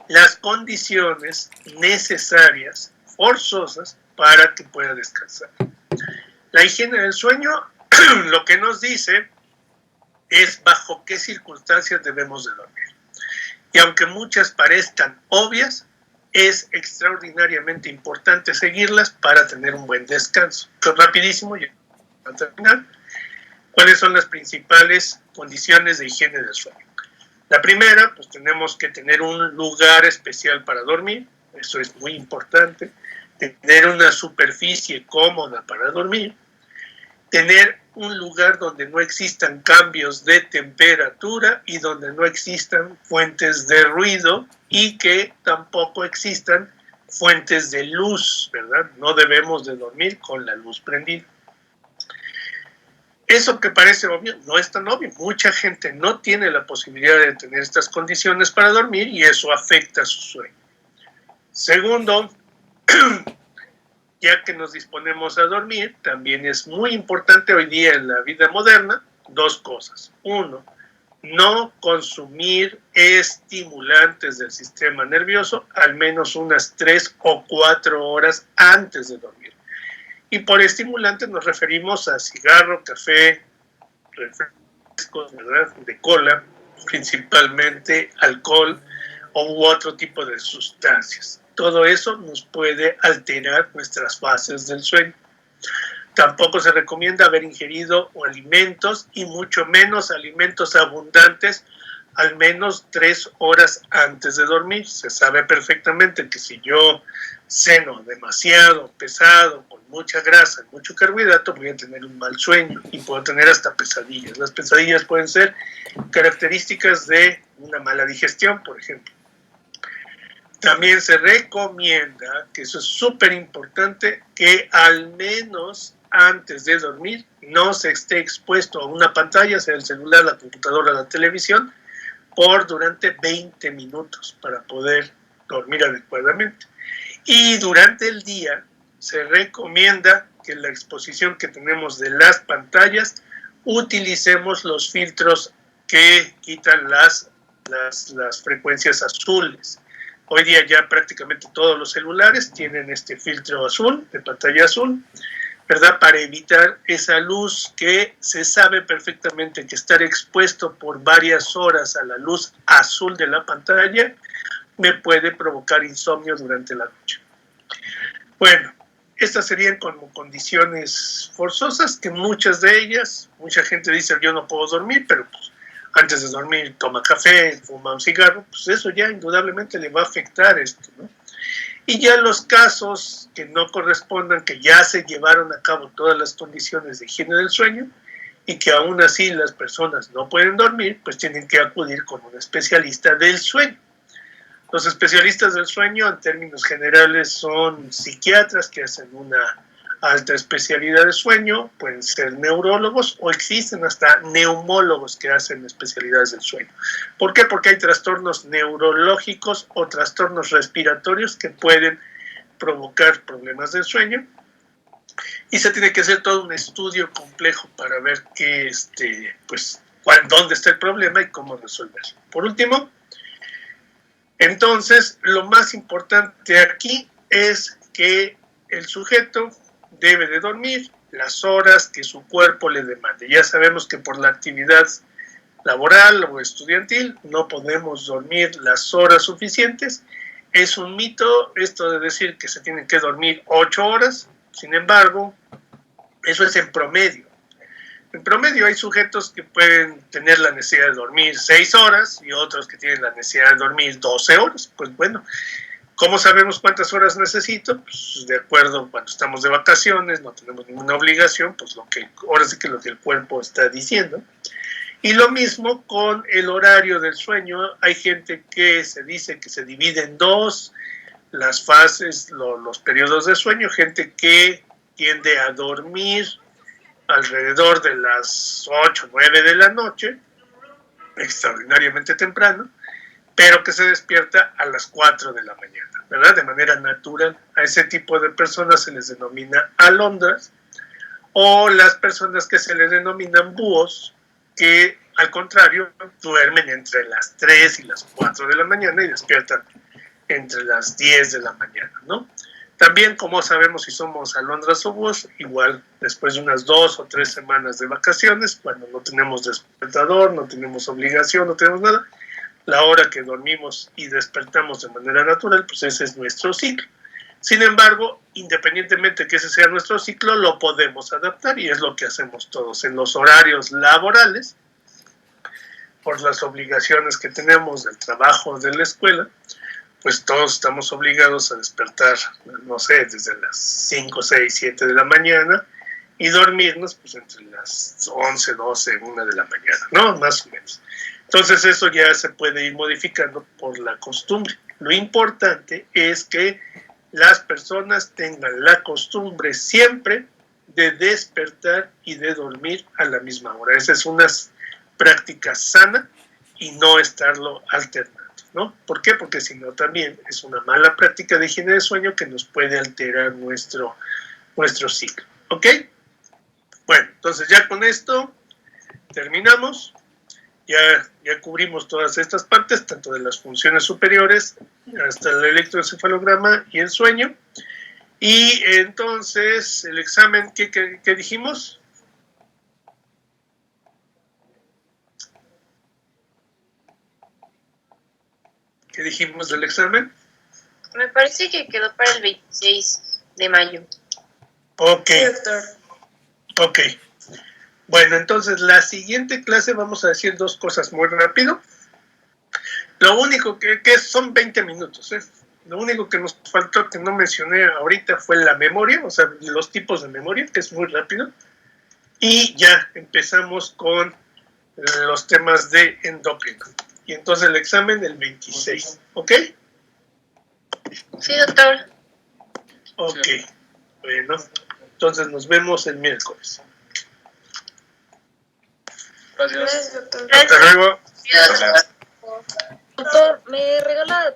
las condiciones necesarias, forzosas, para que pueda descansar. La higiene del sueño lo que nos dice es bajo qué circunstancias debemos de dormir. Y aunque muchas parezcan obvias, es extraordinariamente importante seguirlas para tener un buen descanso. Entonces, rapidísimo, ya para terminar, ¿cuáles son las principales condiciones de higiene del sueño? La primera, pues tenemos que tener un lugar especial para dormir, eso es muy importante, tener una superficie cómoda para dormir, tener un lugar donde no existan cambios de temperatura y donde no existan fuentes de ruido y que tampoco existan fuentes de luz, ¿verdad? No debemos de dormir con la luz prendida. Eso que parece obvio no es tan obvio. Mucha gente no tiene la posibilidad de tener estas condiciones para dormir y eso afecta su sueño. Segundo, ya que nos disponemos a dormir, también es muy importante hoy día en la vida moderna dos cosas. Uno, no consumir estimulantes del sistema nervioso al menos unas 3 o 4 horas antes de dormir. Y por estimulantes nos referimos a cigarro, café, refrescos, ¿verdad?, de cola, principalmente alcohol u otro tipo de sustancias. Todo eso nos puede alterar nuestras fases del sueño. Tampoco se recomienda haber ingerido alimentos y mucho menos alimentos abundantes al menos 3 horas antes de dormir. Se sabe perfectamente que si yo ceno demasiado pesado, con mucha grasa, mucho carbohidrato, voy a tener un mal sueño y puedo tener hasta pesadillas. Las pesadillas pueden ser características de una mala digestión, por ejemplo. También se recomienda, que eso es súper importante, que al menos antes de dormir no se esté expuesto a una pantalla, sea el celular, la computadora, la televisión, durante 20 minutos para poder dormir adecuadamente. Y durante el día se recomienda que la exposición que tenemos de las pantallas utilicemos los filtros que quitan las frecuencias azules. Hoy día ya prácticamente todos los celulares tienen este filtro azul, de pantalla azul, ¿verdad?, para evitar esa luz que se sabe perfectamente que estar expuesto por varias horas a la luz azul de la pantalla me puede provocar insomnio durante la noche. Bueno, estas serían como condiciones forzosas, que muchas de ellas, mucha gente dice yo no puedo dormir, pero pues antes de dormir toma café, fuma un cigarro, pues eso ya indudablemente le va a afectar esto, ¿no? Y ya los casos que no correspondan, que ya se llevaron a cabo todas las condiciones de higiene del sueño y que aún así las personas no pueden dormir, pues tienen que acudir con un especialista del sueño. Los especialistas del sueño, en términos generales, son psiquiatras que hacen una alta especialidad de sueño, pueden ser neurólogos o existen hasta neumólogos que hacen especialidades del sueño. ¿Por qué? Porque hay trastornos neurológicos o trastornos respiratorios que pueden provocar problemas del sueño y se tiene que hacer todo un estudio complejo para ver dónde está el problema y cómo resolverlo. Por último, entonces, lo más importante aquí es que el sujeto debe de dormir las horas que su cuerpo le demande. Ya sabemos que por la actividad laboral o estudiantil no podemos dormir las horas suficientes. Es un mito esto de decir que se tienen que dormir 8 horas. Sin embargo, eso es en promedio. En promedio hay sujetos que pueden tener la necesidad de dormir 6 horas y otros que tienen la necesidad de dormir 12 horas. Pues bueno, ¿cómo sabemos cuántas horas necesito? Pues de acuerdo, cuando estamos de vacaciones, no tenemos ninguna obligación, pues ahora sí que lo que el cuerpo está diciendo. Y lo mismo con el horario del sueño. Hay gente que se dice que se divide en dos, las fases, los periodos de sueño, gente que tiende a dormir alrededor de las 8, 9 de la noche, extraordinariamente temprano, pero que se despierta a las 4 de la mañana, ¿verdad? De manera natural. A ese tipo de personas se les denomina alondras, o las personas que se les denominan búhos, que al contrario duermen entre las 3 y las 4 de la mañana y despiertan entre las 10 de la mañana, ¿no? También, como sabemos si somos alondras o búhos, igual después de unas 2 o 3 semanas de vacaciones, cuando no tenemos despertador, no tenemos obligación, no tenemos nada, la hora que dormimos y despertamos de manera natural, pues ese es nuestro ciclo. Sin embargo, independientemente de que ese sea nuestro ciclo, lo podemos adaptar y es lo que hacemos todos en los horarios laborales, por las obligaciones que tenemos del trabajo, de la escuela, pues todos estamos obligados a despertar, no sé, desde las 5, 6, 7 de la mañana y dormirnos pues entre las 11, 12, 1 de la mañana, ¿no? Más o menos. Entonces eso ya se puede ir modificando por la costumbre. Lo importante es que las personas tengan la costumbre siempre de despertar y de dormir a la misma hora. Esa es una práctica sana y no estarlo alternando, ¿no? ¿Por qué? Porque si no también es una mala práctica de higiene de sueño que nos puede alterar nuestro ciclo, ¿ok? Bueno, entonces ya con esto terminamos. Ya cubrimos todas estas partes, tanto de las funciones superiores hasta el electroencefalograma y el sueño. Y entonces, el examen, ¿qué dijimos? ¿Qué dijimos del examen? Me parece que quedó para el 26 de mayo. Ok. Sí, doctor. Ok. Bueno, entonces la siguiente clase vamos a decir dos cosas muy rápido. Lo único que son 20 minutos, ¿eh? Lo único que nos faltó, que no mencioné ahorita, fue la memoria, o sea, los tipos de memoria, que es muy rápido. Y ya empezamos con los temas de endocrino. Y entonces el examen el 26, ¿ok? Sí, doctor. Ok, bueno, entonces nos vemos el miércoles. Gracias. Gracias, doctor. Hasta luego. Doctor, ¿me regala